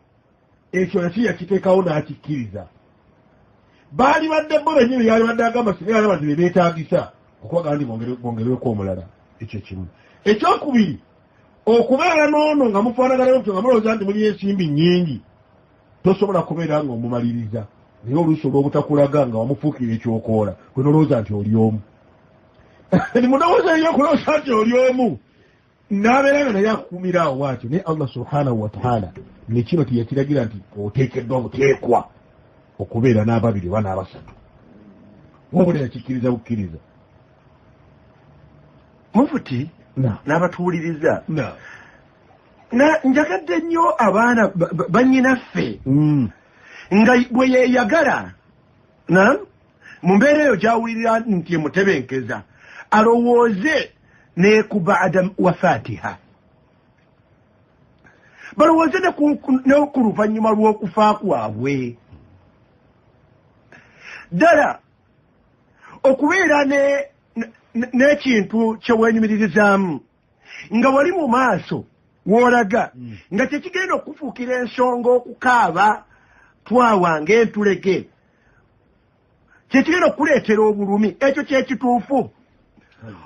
ekyo naki yakiteekawo n'akikkiriza. Baali badde bo bennyini yali badde agamba singa yali badde beetaagisa okwagaa ndi bongerweko omulala. Ekyo kimu. Ekyokubiri okubeera n'ono nga mufaanagana nga mulowooza nti muli ensimbi nnyingi tosobola kubeera ng'omumaliriza naye oluusi olw'obutakulaga nga wamufuukira ekyokoola gwe nolowooza nti oli omu. Mundowooza eyo okulowooza nti oli omu n'abeera nga naye akuumira awo bw'atyo. Naye Allah subhanahu wa ta'ala ne kino teyakiragira nti oteekeddwa buteekwa okubeera n'ababiri oba n'abasatu wabula yakikkiriza bukkiriza. Mufuti n'abatuwuliriza njagadde nnyo abaana bannyinaffe nga bwe yeeyagala mu mbeera eyo gy'awulirira nti emutebenkeza alowooze ne ku baada wafaatiha, balowooze ne ku luvannyuma lw'okufa kwabwe. Ddala okubeera n'ekintu kye weenyumiririzaamu nga wali mu maaso w'olaga nga tekigenda okufuukira ensonga okukaaba twawange entulege, kyekigenda okuleetera obulumi, ekyo kyekituufu.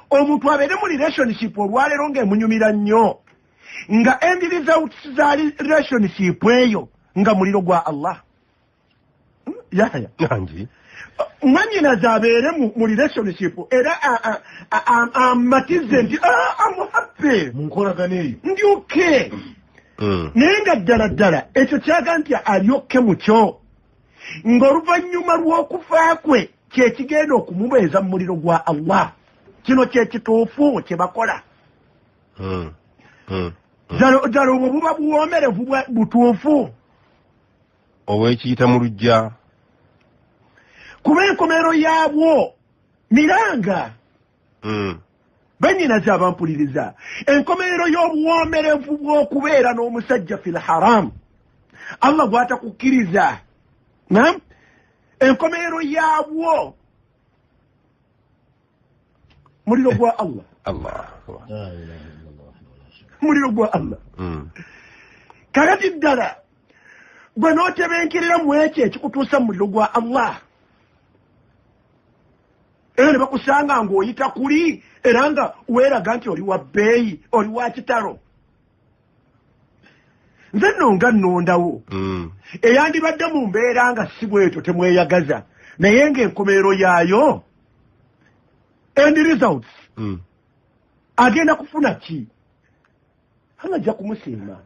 Omuntu abeere mu relationship olwaleero ng'emunyumira nnyo nga end results za relationship eyo nga muliro gwa Allah. Yaya mwannyinaze abeere mu relationship era amatize nti amuhappe mu nkolagana eyo ndi oke. Naye nga ddala ekyo kyaga nti alyokke mu kyo ng'oluvannyuma lw'okufa kwe kyekigenda okumubeeza mu muliro gwa Allah. Kino kyekituufu kye bakola. Ddala obwo buba buwoomerevu butuufu obwekiyita mu lujja. Kuba enkomero yaabwo miranga. bannyinaze abampuliriza enkomerero y'obuwomberevu bw'okubeera n'omusajja fil haram Allah gw'atakukkiriza enkomerero yaabwo muliro gwa Allah muliro gwa Allah kakati ddala gwe n'otebenkerera mu ekyo ekikutuusa muliro gwa Allah era ne bakusanga ng'oyita kuli era nga weeraga nti oli wa bbeeyi oli wa kitalo nze nno nga nnondawo eyandibadde mu mbeera nga si bwetyo temweyagaza naye ng'enkomerero yaayo end results agenda kufuna ki ajja kumusiima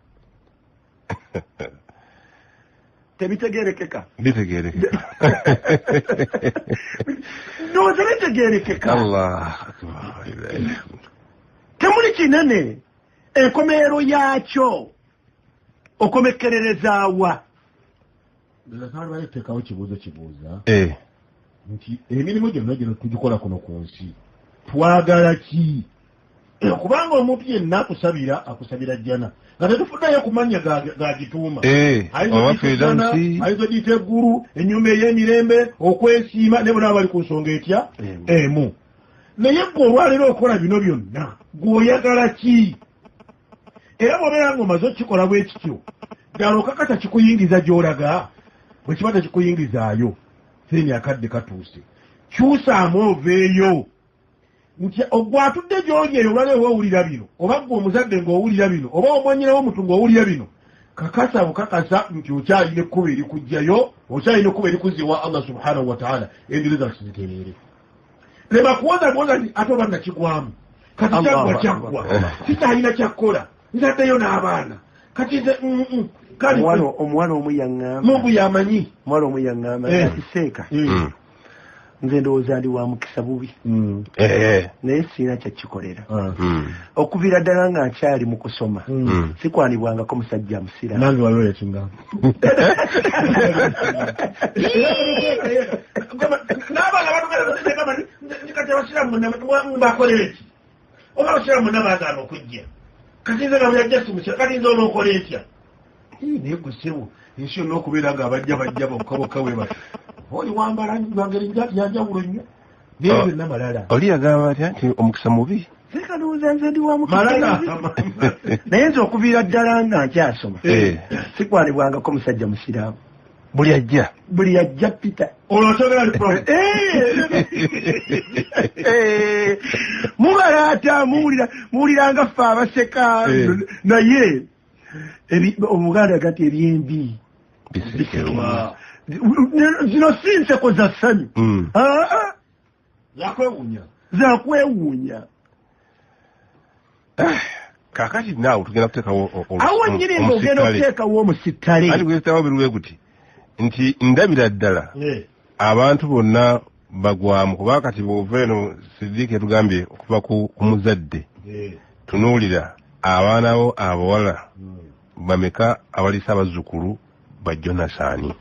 tebitegeerekeka ndowooza bitegeerekeka temuli kinene enkomerero yaakyo okomekererezaawa baleetekawo kibuuza nti emirimu gyonna gino tugikola kuno ku nsi twagala ki kubanga omuntu yenna akusabira jjana nga tetufuddayo kumanya gagituuma ayinza giyita eggulu ennyumba ey'emirembe okwesiima ne bonna bali ku nsonga etya emu naye gwe olwaleero okola bino byonna gw'oyagala ki era bw'obeera nga omaze okukikola bwe kityo ddala okakata kikuyingiza gy'olaga bwe kiba tekikuyingizaayo sireni akadde katuuse kyusaamu oveeyo nti ogwatudde gy'oli eyo olwaleero owulira bino oba gwe omuzadde ng'owulira bino oba omwanyinawo omuntu ng'owulira bino kakasa bukakasa nti okyalina ekkubo erikujjayo okyalina ekkubo erikuziwa Allah subhanahu wa ta'ala endireza kisizitereere leba kuwoza nti ate oba nakigwamu kati kyaggwa kitaalina kyakkola nzaddeyo n'abaana kati nze omuwala omu yaŋŋamba mungu yamanyi omuwala omu yaŋŋamba akiseeka nze ndowooza ndi wa mukisa bubi naye siina kyakikolera okuviira ddala nga nkyali mu kusoma sikwanibwangako musajja musiraamu nange waliwo yakingamba n'abaana batugamba kati abasiraamu bakolera eki oba abasiraamu bonna baagaana okujja kati nze nga buyajja simusira kati nze onookola etya naye gusewo ensi yonna okubeera nga bajja bokka webata oli wambala ngeri yanjawulo nnyo naye byonna malala oli yagamba atya nti omukisa mubi sekalowooza nze ndi wa mukisa naye nze okuviira ddala nga nkyasoma sikwanibwangako musajja musiraamu buli ajja pita mubalaata muwuliranga ffe abaseka naye omuganda gati ebyembi zino si nseko za ssanyu zakwewuunya kakati naawe tugenda kuteekawo awo nyini ng'ogenda okuteekawo omusittale ati gwetawo biruwe guti nti ndabira ddala abantu bonna bagwamu kuba kati bw'ova eno Sidiiki etugambye okuva ku muzadde tunuulira abaana bo abawala bameka abaliisa abazzukulu ba Jonasani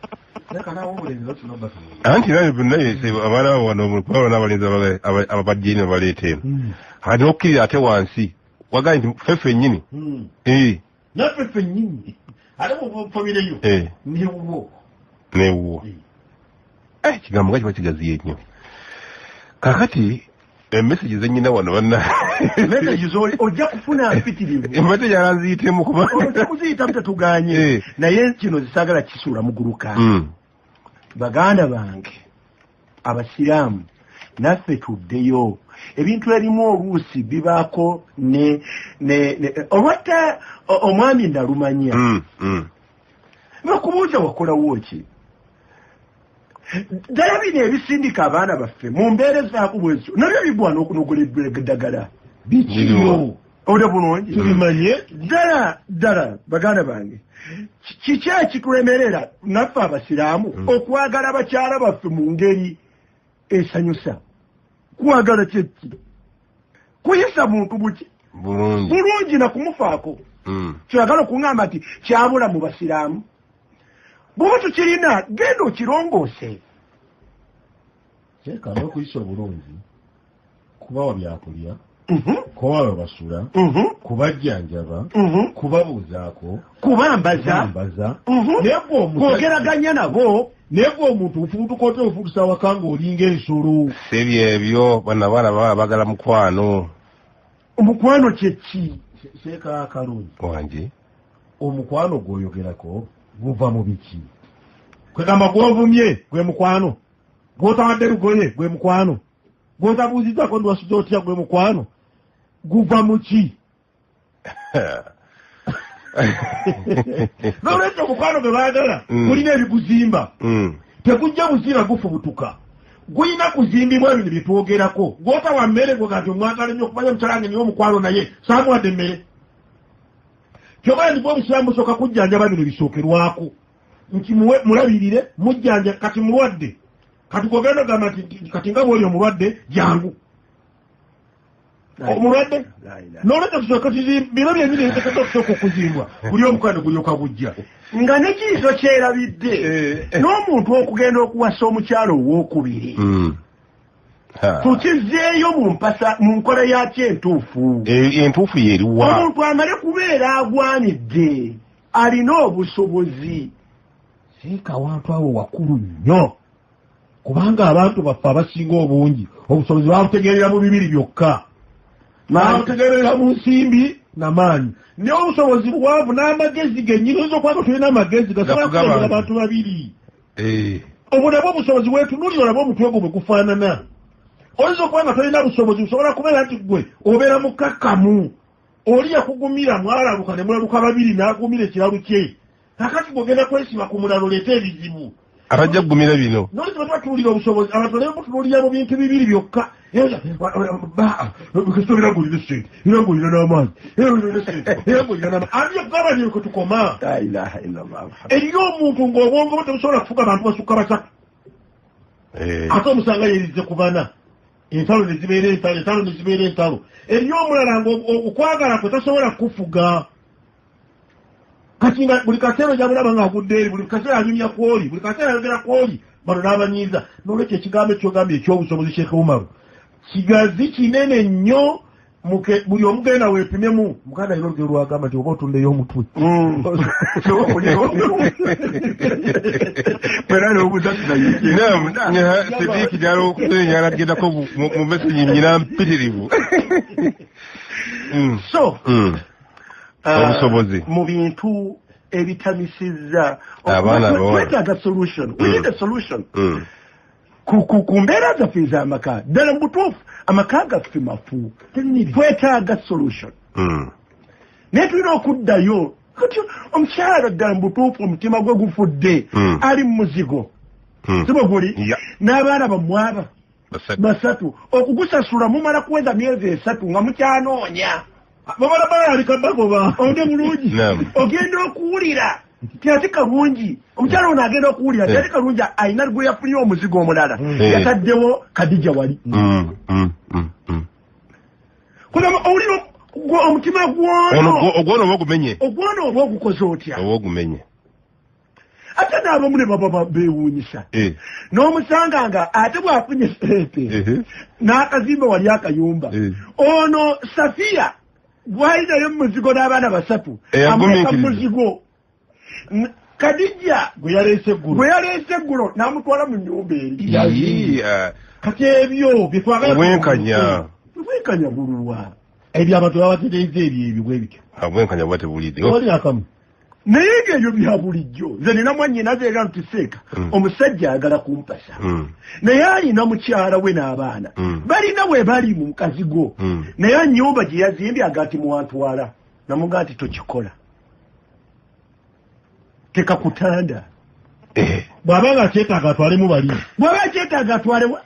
anti naye byonna abaana babo wano kuba n'abalenzi ababajjaine baleeta eno kati n'okkirira ate wansi wagaye nti ffeffe nnyini naffe ffe nnyini ate mufomireyo newuwo ekigambo nga kiba kigaziye nnyo kakati emesagi zenyina wano banna ojja kufuna mpitirivu mbate yalanziyitemu kuba kuziyita butatuganye naye kino zisagala kisuula muguluka baganda bange abasiraamu naffe tuddeyo ebintu ebimu oluusi bibaako olwatta omwami ndalumanya bakubuuza wakolawo ki ddala bino ebisindika abaana baffe mu mbeera ezaako bwezo nabyo bigwana okunogula eddagala bikiyo ode bulungi tubimanye ddala baganda bange kiki ekitulemerera naffe abasiraamu okwagala abakyala baffe mu ngeri esanyusa kwagala kyeki kuyisa muntu buki bulungi nakumufaako kyagala okuŋŋamba nti kyabula mu basiraamu bw'oba tukirina genda okirongoose kyekana okuyisa obulungi kubawa byakulya kuba basula kubajjanjaba kubabuuzaako kubambaza kwogeraganya nabo naye gwe omuntu ofuutukote ofuutusa waka ng'olinga ensolo sebi ebyo bana baana baba bagala mukwano. Omukwano kyeki seeka akalungi wange omukwano gw'oyogerako guva mu biki? Kwegamba gw'ovumye gwe mukwano, gw'otawadde lugoye gwe mukwano, gw'otabuuzizzako ndiwasuza otya gwe mukwano, guva mu ki? N'olwekyo omukwano gwe baagala gulina ebiguzimba, tegujja buzira gufubutuka, gulina kuzimbibwa ebintu bye twogerako. Gw'otawa mmere gwe kati omwagala nnyo okumanya omukyala niyo omukwano naye saamuwadde mmere. Kyobala ndibwa obusiramu busooka kujjanjaba bino bisookerwako nti mulabirire mujjanja kati mulwadde kati kogenda gamba kati nga bwoli omulwadde jangu omulwadde n'olwekyo tusooka bino byenyini bitekeka okusooka okuzimbwa buli omukwano gulyoka gujja nga nekiiso kyerabidde n'omuntu okugenda okuwasa omukyalo ow'okubiri tukizeeyo mu nkola yakyo entuufu. Entuufu yeeriwa omuntu amale kubeera agwanidde alina obusobozi. Seeka abantu abo wakulu nnyo kubanga abantu baffe abasinga obungi obusobozi babutegeerera mu bibiri byokka, babutegeerera mu nsimbi n'amaanyi. Naye obusobozi bwavu n'amagezi gennyini oyinza okubanga tulina amagezi gasobola kutegeera abantu babiri. Obwo nabwo obusobozi bwetunuulira olaba omutwe gwo bwe gufaanana. Oyinza okubanga tolina busobozi busobola kubeera nti gwe obeera mukakkamu, oli yakugumira mwalabuka ne mulaluka babiri n'agumira ekiralu kye. Kakati bw'ogenda kwesiba ku mulalo leeta ebizibu. Atajja kugumira bino. Nolwekyo bwe tuba obusobozi abantu ne butunuulira mu bintu bibiri byokka. Era ng'olina essente, era ng'olina n'amaanyi, era ng'olina essente, era ng'olina n'amaanyi. Ani yakugamba nti kwe tukoma? Eriyo omuntu ng'obwongo bwe tebusobola kufuga abantu basukka basatu. Ate omusanga yeerize ku bana. Entalo ne zibeera entalo, entalo ne zibeera entalo. Eriyo omulala ng'okwagala kwe tasobola kufuga. Kati nga buli kaseera gy'amulaba ng'agudde eri, buli kaseera anyumya kw'oli, buli kaseera ayogera kw'oli, bano n'abanyiiza. N'olwekyo ekigambo ekyogambye eky'obusobozi Sheikh Umar kigazi kinene nnyo, buli omugenda weepimemu. Muganda alina olugero lwagamba nti oba otunda ey'omutwe. Sidiiki gyala okusenyala agendako mu mesenyi nnyina mpitirivu. So obusobozi mu bintu ebitamisizza abaana twetaaga solution. We need a solution. Ku mbeera zaffe ez'amaka ddala mu butuufu amaka gaffe mafu, twetaaga solution. Naye tulina okuddayo kati omukyala ddala mu butuufu omutima gwe gufudde ali mu muzigo sibo guli n'abaana bamwaba basatu okugusasula mumala kuweza myezi 3 nga mukyanoonya babalabala alikabagoba onde mulungi ogenda okuwulira kyati kalungi omukyala ono agenda okuwulira kyati kalungi ayina gwe yafunye omuzigo omulala yataddewo Kadija wali kulama owulira omutima gwono ogwono oba ogumenye ogwono oba ogukoze otya oba ogumenye ate n'abamu ne baba beewuunyisa n'omusanga nga ate bw'afunye sente n'akazimba wali akayumba ono Safiya bw'alinayo muzigo n'abaana 3 amuleka muzigo Kadija gwe yaleese eggulo n'amutwala mu nnyumba eri. Kati ebyo bye twagala obwenkanya bululwa ebyo abantu babatereeza ebyo bwe bityo obwenkanya bwate bulidde oli akamu naye ng'ebyo bya bulijjo nze nina mwannyina azeera nti Seeka omusajja ayagala kumpasa naye alina mukyala we n'abaana balina we bali mu mukazigo naye nnyumba gye yazimbye agati muwantwala namugaa nti tokikola teka kutanda bw'abanga akyetaaga atwalemu bali bw'aba akyetaaga atwalemu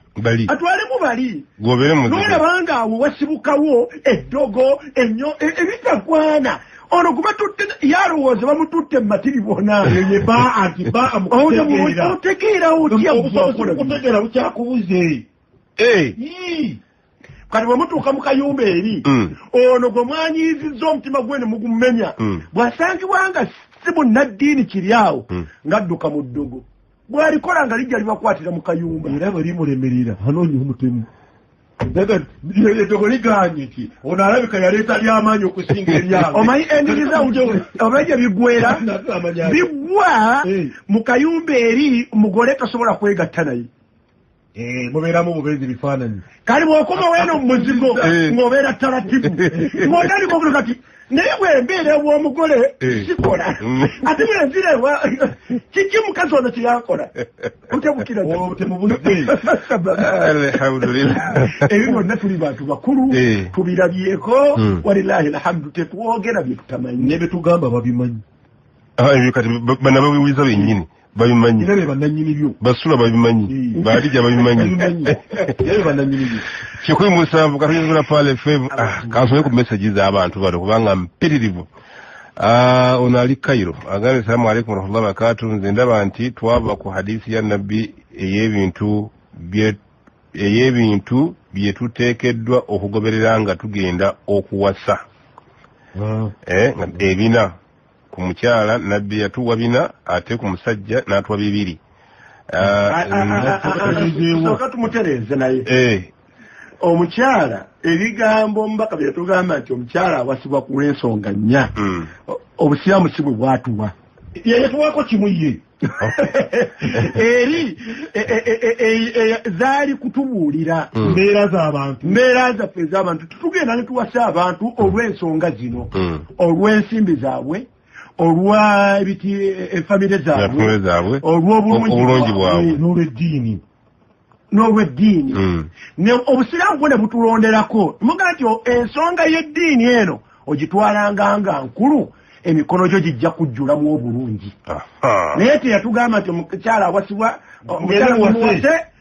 bali gobere muzigo n'olabanga awo wasibukawo eddogo ennyo ebitagwana ono kuba tutte yalowooza bamututte mu matiri bona ye ba anti ba otegeera otya okutegeera bukyakubuze kati bwemutuuka mu kayumba eri ono gwe mwanyiizizza omutima gwe ne mugumenya bw'asangibwanga si munnaddiini kiri awo ng'adduka mu ddogo bw'alikola nga lijja libakwatira mu kayumba era balimulemerera anoonya omutemu Tokoliganye ki. Ono alabika yaleeta ly'amaanyi okusinga eryange. Omanyi endiri zawujo omanyi bigwera bigwa mu kayumba eri mugole tasobola kwegatta naye. Mubeeramu bubenzi bifaananyi. Kali bw'okoma weeno mu muzigo ng'obeera taratibu. Ng'otandika okutuuka kati naye bw'embeera bw'omugole sikola. Ate bw'enzirewa kiki mukazi ono kyeyakola. Otebukira temubudde. Alhamdulillah. Ebyo byonna tuli bantu bakulu tubirabyeko walillahi alhamdu tetwogera bye tutamanyi. Ne bye tugamba babimanyi. Ebyo kati bana babiwuliza bennyini. Babimanyi. Nebe bananyini byo. Basula babimanyi. Baalija babimanyi. Nebe bananyini byo. Chikwe musanvu katuyizula pale FM. Kansome ku messages z'abantu bano kubanga mpitirivu. Ono ali Cairo. Agambye assalamu alaikum warahmatullahi wabarakatuh. Nze ndaba nti twava ku hadisi ya Nabbi ey'ebintu bye tuteekeddwa okugoberera nga tugenda okuwasa. Ebina. Ku mukyala Nabbi yatuwa bina ate ku musajja n'atuwa bibiri. Soka tumutereze naye. Omukyala ebigambo mbaka bye tugamba nti omukyala awasibwa ku lw'ensonga nnya. Obusiraamu si bwe bwatuwa. Yeye tuwako kimu ye. Eri zaali kutubuulira mbeera z'abantu. Mbeera zaffe ez'abantu tutugenda ne tuwasa abantu olw'ensonga zino. Olw'ensimbi zaabwe. Olwa ebiti efamile zaabwe olw'obulungi bwabwe n'olw'eddiini ne obusiraamu bwo ne butulonderako muga nti ensonga y'eddiini eno ogitwalanga nga nkulu emikono gyo gijja kujjulamu obulungi naye teyatugamba nti omukyala awasibwa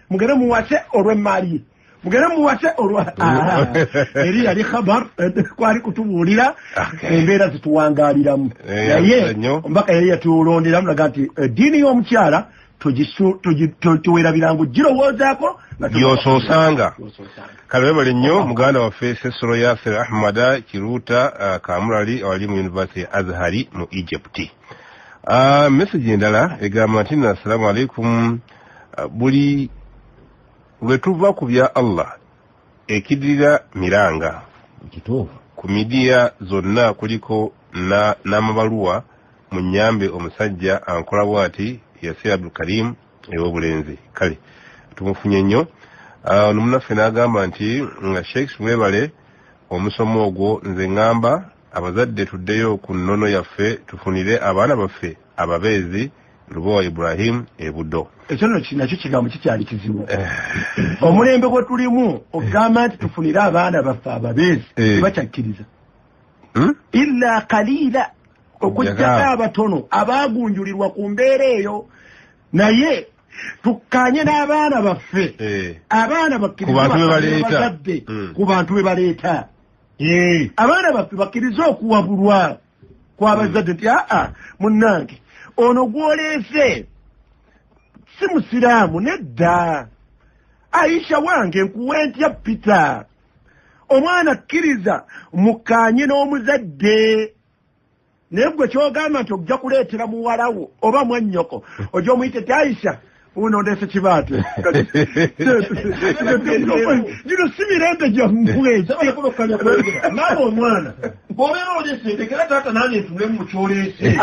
mugere muwase olw'emmaali ye mugere muwase olwa eri yali khabar kwali kutubuulira embeera zituwangaaliramu naye mbaka yali yatulonderamu laga nti eddiini y'omukyala tuwera birango girowoozaako gyosoosanga kale webale nnyo muganda waffe Sesoro Yasser Ahmada Kiruta Kamulali awali mu University ya Azhari mu Egypt. Message endala egamba nti assalamu alaikum buli lwe tuva ku bya Allah ekidirira miranga kituufu ku midiya zonna kuliko n'amabaluwa mu nnyambe omusajja ankola bw'ati Yasir Abdul Karim ew'obulenzi kale tumufunye nnyo. Ono munnaffe n'agamba nti nga Sheikh mwebale omusomo ogwo nze ngamba abazadde tuddeyo ku nnono yaffe tufunire abaana baffe ababeezi Lubowa Ibrahim Ebuddo. Ekyo nakyo kigambo kikyali kizibu. Omulembe gwe tulimu ogamba nti tufunire abaana baffe ababeezi tebakyakkiriza. Illa kalila okujjako abatono abaagunjulirwa ku mbeera eyo naye tukkaanye n'abaana baffe abaana bakkirizibazadde ku bantu be baleeta abaana baffe bakkirize okuwabulwa kw'abazadde nti munnange ono gwoleese si musiraamu nedda Aisha wange nkuwe ntya Peter omwana akkiriza mukkaanye n'omuzadde naye gwe kyogamba nti ojja kuleetera muwalawo oba mwannyoko ojja omuyite ti Aisha uno ndese kibaate gino si mirembe gyammwe nawe omwana bw'obeera oleese ndekera taata nange ntunemu mu kyoleese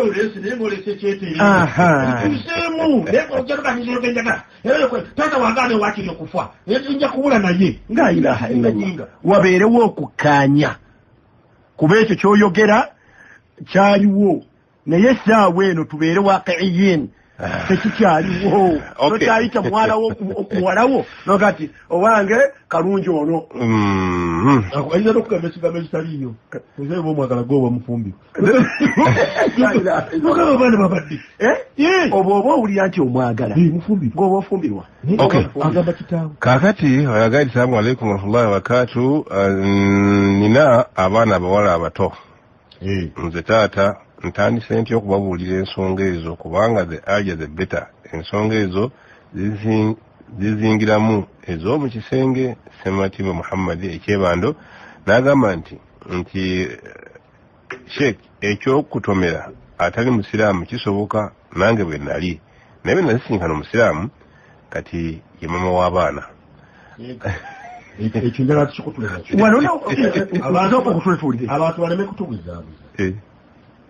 oleese naye ng'oleese ekyeteeretuuseemu naye ojjalukanyizogenjaga taata wangaane waakiri okufa nja kubula naye nga ilaha illallah wabeerewo okukkaanya kuba ekyo ky'oyogera kyaliwo naye essaawa eno tubeere waqiiyin tekikyaliwo tokyayita muwalawo noga ti owange kalungi ono ayinza n'okugamba ekigambo ekitaliiyo oba omwagala gwe oba mufumbi ogamba abaana babadde oba oba owulira nti omwagala mufumbi gweoba ofumbirwa agamba kitaawe kaakati oyagaidi salamu alaikum warahmatullahi wabarakatuh nina abaana abawala abato nze taata ntandise ntya okubabuulira ensonga ezo kubanga the earlier the better ensonga ezo zizingiramu ez'omu kisenge Sematimba Muhammad ekyebando n'agamba nti Sheikh ekyokutomera atali musiraamu kisoboka nange bwe nali naye bwe nazisinkana omusiraamu kati ye mama w'abaana ekyo njala tukutuleza abantu baleme kutubuzaabuza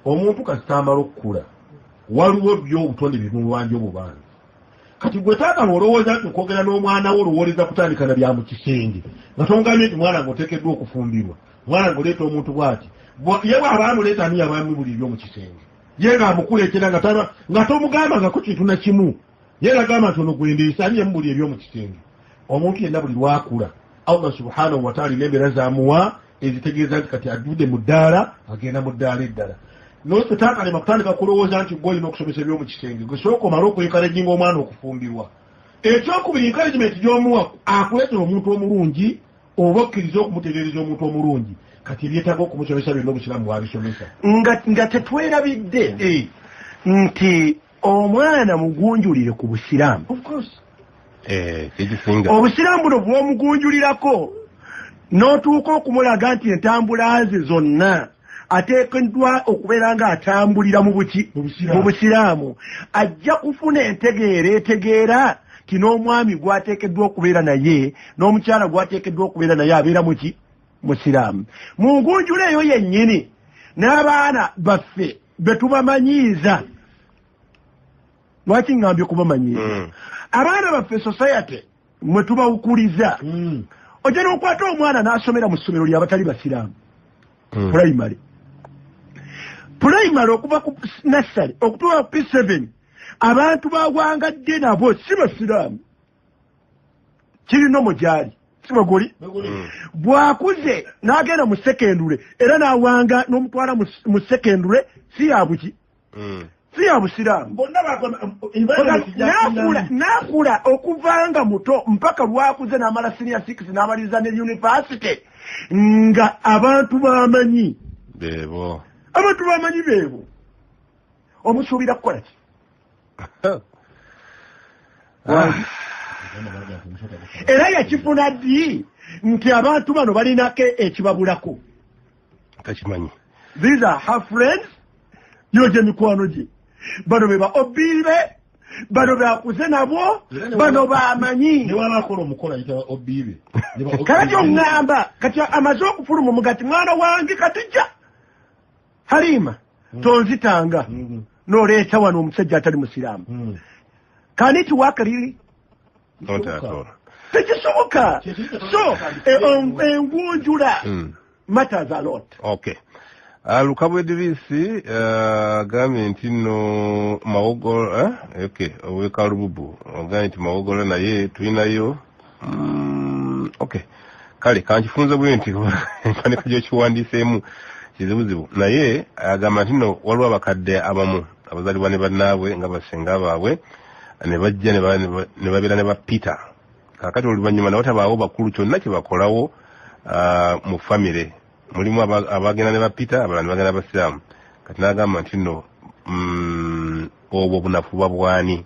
omuntu kasitambala okukula waliwo by'obutonde bimulwanja obubanzi kati gwe taata olowooza nti okwogera n'omwana wo oluwoleza kutandika na bya mu kisenge nga tongambye nti mwana ng'oteekeddwa okufumbirwa mwana ng'oleeta omuntu bw'ati ye bw'aba amuleeta ani yabamu buli byo mu kisenge ye ng'amukuleetera nga tomugambangako kintu na kimu ye nagamba nti ono gwendeesa ani yemu buli ebyomu kisenge omuntu yenna buli lwakula Allah subhanahu wa ta'ala n'embeera z'amuwa ezitegeeza nti kati adudde mu ddaala agenda mu ddaala eddala nose taakalema kutandika kulowooza nti gwe olina okusomesa ebyomu kisenge gwe sooka omale okwekalejinga omwana okufumbirwa ekyokubiri enkalejimenti gy'omuwa akuleetera omuntu omulungi oba okkiriza okumutegeereza omuntu omulungi kati ebyetaaga okumusomesa byonna obusiraamu bwabisomesa nga tetwerabidde nti omwana mugunjulire ku busiraamu obusiraamu buno bw'omugunjulirako n'otuuka okumulaga nti entambula ze zonna ateekeddwa okubeera nga atambulira mu busiraamu ajja kufuna etegeera ti n'omwami gwateekeddwa okubeera naye n'omukyala gwateekeddwa okubeera naye abeera muki musiraamu mu ngunjula eyo yennyini n'abaana baffe be tubamanyiiza lwaki ngambye okubamanyiiza abaana baffe society mwe tubawukuliza ojja n'okwata omwana n'asomera mu ssomero ly'abatali basiraamu primary okuva ku nassary okutuuka ku P7 abantu bawangadde nabo si basiraamu kirina gyali si bagoli bw'akuze n'agenda mu secondary era n'awanga n'omutwala mu secondary si yabuki si ya busiraamu n'akula okuvanga muto mpaka lwakuze n'amala senior 6 n'amaliriza ne university nga abantu bamanyi beebo omusuubira kukola ki era yakifuna ddi nti abantu bano balinako ekibabulako takimanyi these are her friends yoje mikwano gye bano be ba obibe bano bakuze nabo bano bamanyi newabakola omukola yita obibe kati ongamba kati amaze okufuluma mugati mwana wange katijja Halima tonzitanga n'oleeta wano omusajja atali musiraamu can it work really? tekisoboka so engunjula matters a lot. Okay. Lukabwe Idrisi agambye nti nno Mawogolo ow'eka Lububu agambye nti Mawogolo naye tulinayo okay kale kankifunze bwe nti kanika gyo kiwandiseemu kizibuzibu naye agamba nti nno waliwo abakadde abamu abazalibwa ne bannaabwe nga basenga baabwe ne bajja ne babeera ne bapita kakati oluvannyuma ne watabaawo bakulu kyonna kye bakolawo mu famire mulimu abagenda ne bapita abalala ne bagenda basiraamu kati n'agamba nti nno obwo bunafu bwa bwani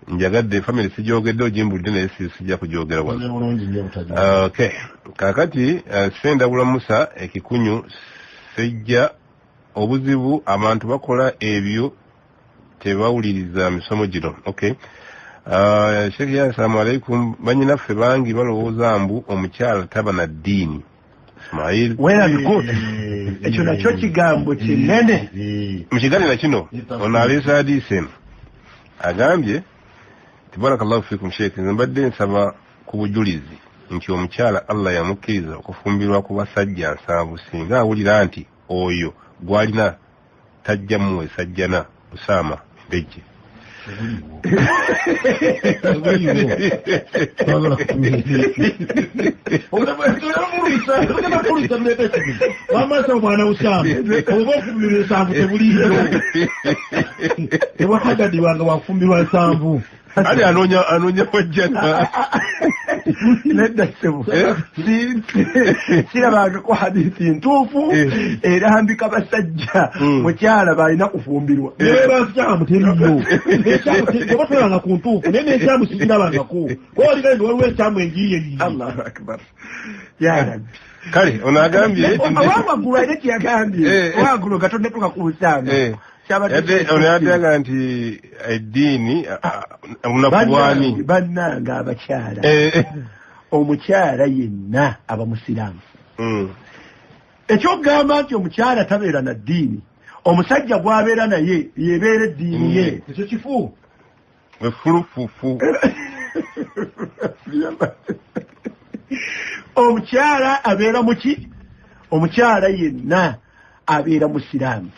njagadde famire sigyogedde ogimbulidde naye sijja kugyogera wano. Okay kakati Sendabula Musa ekikunyu sejja obuzibu abantu bakola ebyo tebawuliriza misomo gino. Okay Sheikh ya assalamu alaikum banyinaffe bangi balowooza mbu omukyala taba na ddiini Ismail wera good ekyo nakyo kigambo kinene mu kiganiro kino ono aleesa hadiisi eno agambye tibarakallahu fikum Sheikh mbadde nsaba ku bujulizi nti omukyala Allah yamukkiriza okufumbirwa ku basajja 7 singa awulira nti oyo gwalina tajja muwe sajjana Usama Mbejje mwana Usama tewakagadi wange wafumbirwa nsanvu ali anonya wajjana nedda sebo sirabanga ko hadithi ntuufu era mbika basajja mukyala balina kufumbirwa basyamu teriyo tebatwalanga ku ntuufu naye n'ekyamu sikirabangako kooliga ndi waliwo ekyamu engiye Allahu akbar ya rabbi kale ono agambye waggulu ayina kyeyagambye waggulu gatonde tukakuusanga ono yaddaga nti eddiini omunafubwani bannanga abakyala omukyala yenna aba musiraamu. Ekyokugamba nti omukyala tabeera na ddiini, omusajja gw'abeera naye yebeera eddiini ye. Ekyo kifu efulufufu. Omukyala abeera muki? Omukyala yenna abeera musiraamu.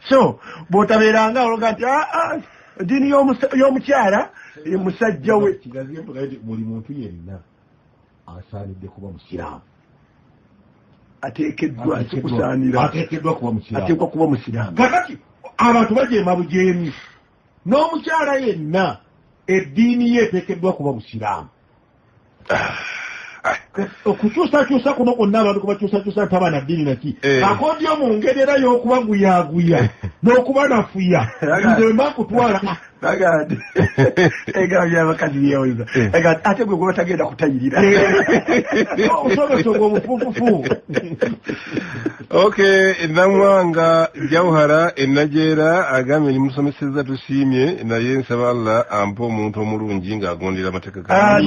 So bw'otabeeranga ologa nti eddiini y'omukyala ye musajja we. Kigazi buli muntu yenna asaanidde kuba musiraamu. Ateekeddwa kusaanira. Ateekeddwa kuba musiraamu. Ateekwa kuba musiraamu. Kakati abantu bajeema bujeemi. N'omukyala yenna eddiini ye eteekeddwa kuba musiraamu. Okukyusakyusa kuno kwonna abantu kubakyusakyusa nti abaana ddiini naki akodyo mu ngeri era y'okubaguyaguya n'okubanafuya nze mba kutwala egambye abakazi byewuliza ate gwe batagenda kutayirira obusobetobwa obufuufufu. Namwanga Jawhara Enajeera agambye nimusomeseza tusiimye naye nsaba Allah ampe omuntu omulungi ng'agondera amateeka ga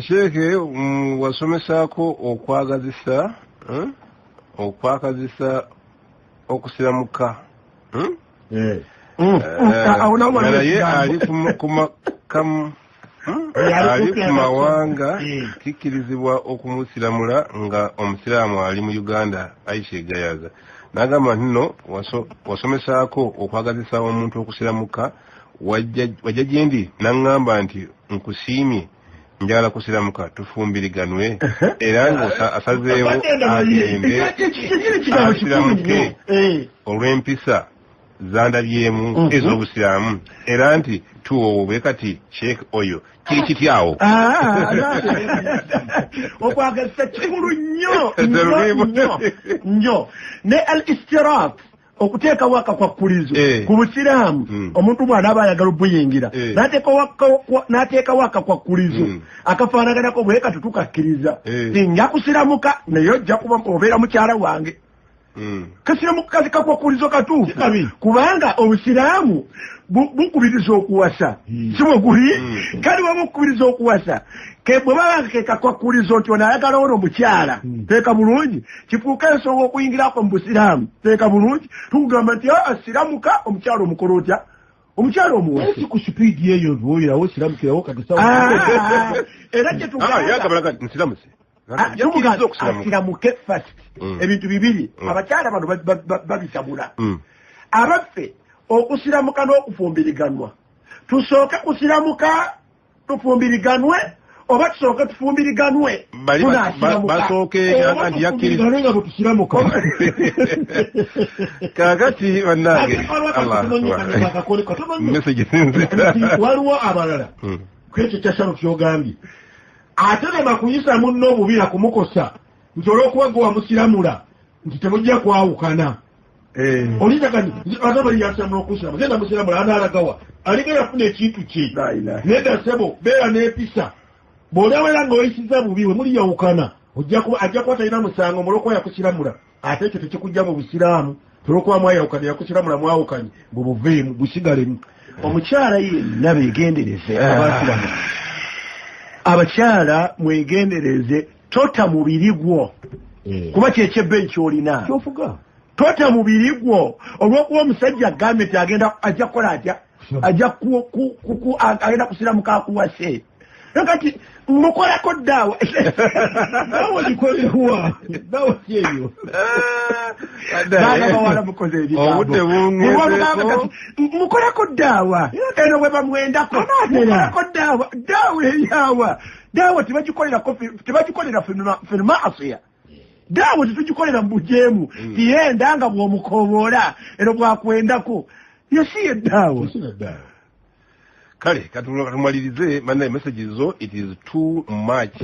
Sheikh wasomesaako okwakazisa okusiramuka naye ali ku mawanga kikkirizibwa okumusiramula nga omusiraamu ali mu Uganda Aisha Gayaza n'agamba nti nno wasomesaako okwagazisa omuntu okusiramuka wajja gyendi n'aŋŋamba nti nkusiimye njagala kusiramuka tufumbiriganwe era ng'asazeewo agende asiramuke olw'empisa zandabyemu ez'obusiraamu era nti tuwowe kati Sheikh oyo kiri kityawo okwagazisa kikulu nnyo ne al istiraak okuteekawo akakwakulizo ku busiraamu omuntu bw'anaaba ayagala obuyingira n'ateekawo akakwakulizo akafaanaganako bwe kati tukakkiriza nja kusiramuka naye ojja kuba obeera mukyala wange. Kasiramuka kazi kakwakulizo katuufu kubanga obusiraamu bukubiriza okuwasa si bwe guli kali wamu okukubiriza okuwasa ke bwe baba ke kakwakulizo nti ono ayagala ono mukyala teeka bulungi kifuuka ensonga okuyingirako mu busiraamu teeka bulungi tukugamba nti asiramuka omukyala omukola otya omukyala omuwasi ku sipiidi eyo bw'oyirawo siramukirawo katusawo era kyetugamba nsiramuse asiramuke fast ebintu bibiri abakyala bano babisabula abaffe okusiramuka n'okufumbiriganwa tusooke kusiramuka tufumbiriganwe oba tusooke tufumbiriganwe basooke nti yakkiriza nga bwe tusiramuka kakati bannange message waliwo abalala kwekyo kyasano kyogambye ate ne bakuyisa munno obubi nakumukosa nti olw'okuba gwe wamusiramula nti temujja kwawukana olitagani atabali yasamula okusirama genda musiramula anaalagawa alinga yafuna ekintu kye nedda sebo beera n'episa bw'olawera ng'oyisiza bubi we muli yawukana ajja kuba talina musango mulwokuba yakusiramula ate ekyo tekikujja mu busiraamu olw'okuba mwayawukana yakusiramula mwawukanye bubuveemu busigalemu. Omukyala yenna beegendereze abantu bano abakyala mwegendereze tota mubiri gwo kuba kyekyebbeni ky'olina kyofuga tota mubiri gwo olw'okuba omusajja agambye nti ajja kukola atya agenda kusiramuka akuwase kati mukolako ddaawa dawa gikolewa dawa kyeyo bawala mukoze ebigambo mukolako ddaawa eno bwe bamwendako mukolako ddaawa eryawa daawa tebagikolera filmaasiya daawa tetugikolera mu bujeemu tiyenda nga bw'omukoboola eno bwakwendako yosiye ddaawa kale katumalirize manna messages zo it is too much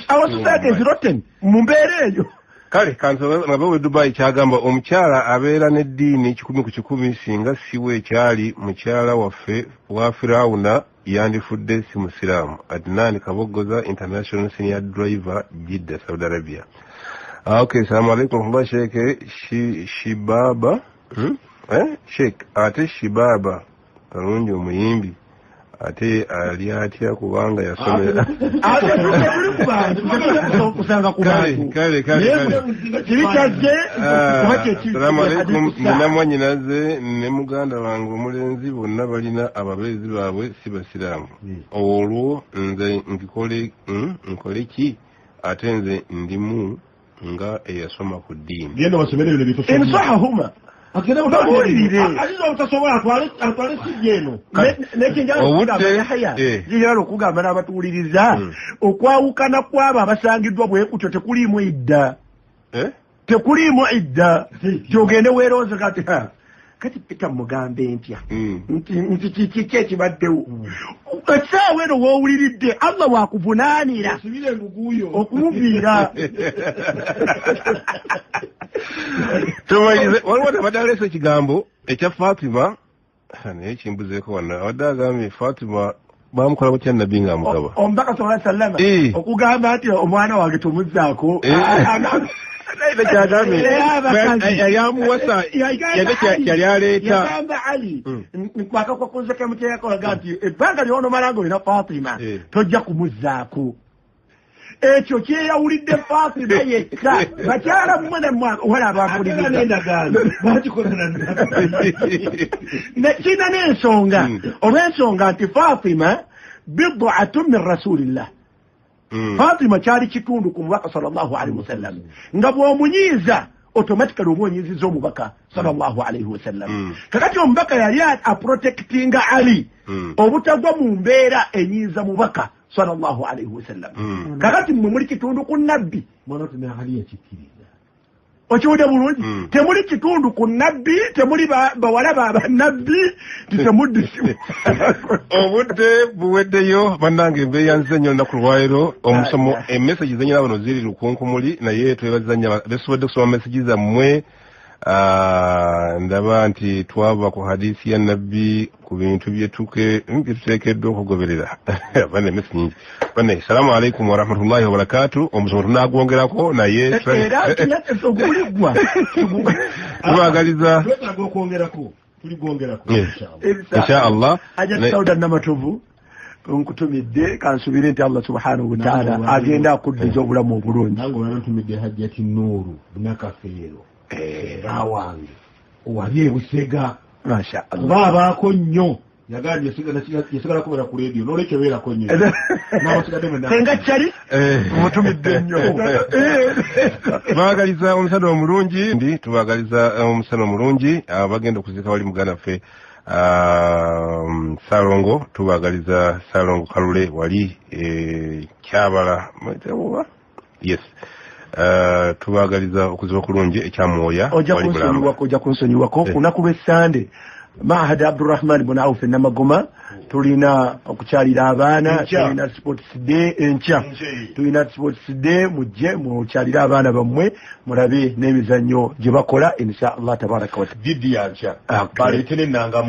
our society is rotten mu mbeera eyo kale kansabawe Dubai kyagamba omukyala abeera n'eddiini 100 singa siwe ekyali mukyala waffe wa Firawuna yandifudde si musiraamu. Adnan Kabogoza international senior driver Jeddah Saudi Arabia. Okay, assalamu alaikum Sheikh Shibaba Sheikh ate Shibaba kalungi omuyimbi ate ali atya kubanga yasomera kusanga ku bantu kale kibikadde Assalamu alaikum ninamwanyinaze ne muganda wange omulenzi bonna balina ababeezi baabwe si basiraamu olwo nze nkole ki ate nze ndimu nga eyasoma ku ddiini genda basomere bino bito ensahahuma nekyenjala okugamba n'abatuwuliriza okwawukana kwabo abasangiddwa bwe kutyo tekuliimu idda tekuliimu idda tyogende weerooze kati pita mugambe ntya nti kiki ekibaddewo ekisaawa eno woowuliridde Allah waakuvunaanira okumuviira waliwo tabadde aleese ekigambo ekya Fatima naye kimbuzeeko wano abadde agambye Fatima bamukola butya nabbi nga amugaba omubaka sallallahu alaihi wasallam okugamba nti omwana wange tumuzzaako yamuwasa yali aleeta yagamba Ali nkwaka kwakunzeka mukyeyako aga nti ebbanga lyonomala nga olina Fatima tojja kumuzzaako ekyo kyeyawulidde Fatima yekka bakyala mmwe wala abakulirina n'ensonga olw'ensonga nti Fatima bid'atun min rasulillah Fatima kyali kitundu ku mubaka sallallahu alaihi wasallam nga bw'omunyiiza automatically oba onyiizizza omubaka sallallahu alaihi wasallam kakati omubaka yali aprotectinga Ali obutagwa mu mbeera enyiiza mubaka sallallahu alaihi wasallam kakati mmwe muli kitundu ku nabbi okiwulira bulungi temuli kitundu ku nabbi temuli bawala babannabbi titemuddisimu obudde buweddeyo bannange mbeeyanziza nnyo olunaku lwaleero omusomo emesagi zenyina bano ziri lukunkumuli naye twebaza nnyo besobodde kusoma mesagi zammwe ndaba nti twava ku hadisi ya nabbi ku bintu byetuteekeddwa okugoberera bane emesi nyingi bane salamu alaikum warahmatullahi wabarakatu omusomo tunagwongerako naye tubagaliza inshallah ajatauda namatovu nkutumidde kansubire nti Allah subhanahu wa ta'ala agenda akuddiza obulamu obulungi nange olantumidde hajjati Nuuru Bunakafeero rawange wali ebusega masha Allah babaako nnyo yagambye yasigala kubera ku radio n'olwekyo beerako nnyo senga kyali mutumidde nnyo tubagaliza omusana omulungi ndi tubagaliza omusana omulungi abagenda okuzika wali muganda ffe Salongo tubagaliza Salongo Kalule wali Kyabala yes tubagaliza okuziba kulungi ekyamwoya ojja kunsonyiwako kunaku lw'essande Mahad Abdurrahman ibn Auf Namagoma tulina okukyalira abaana tulina sports day enkya tulina sports day mujje mukyalira abaana bammwe mulabe n'emizannyo gye bakola insha Allah tabaraka wa ta'ala didi yankya baleetene nanga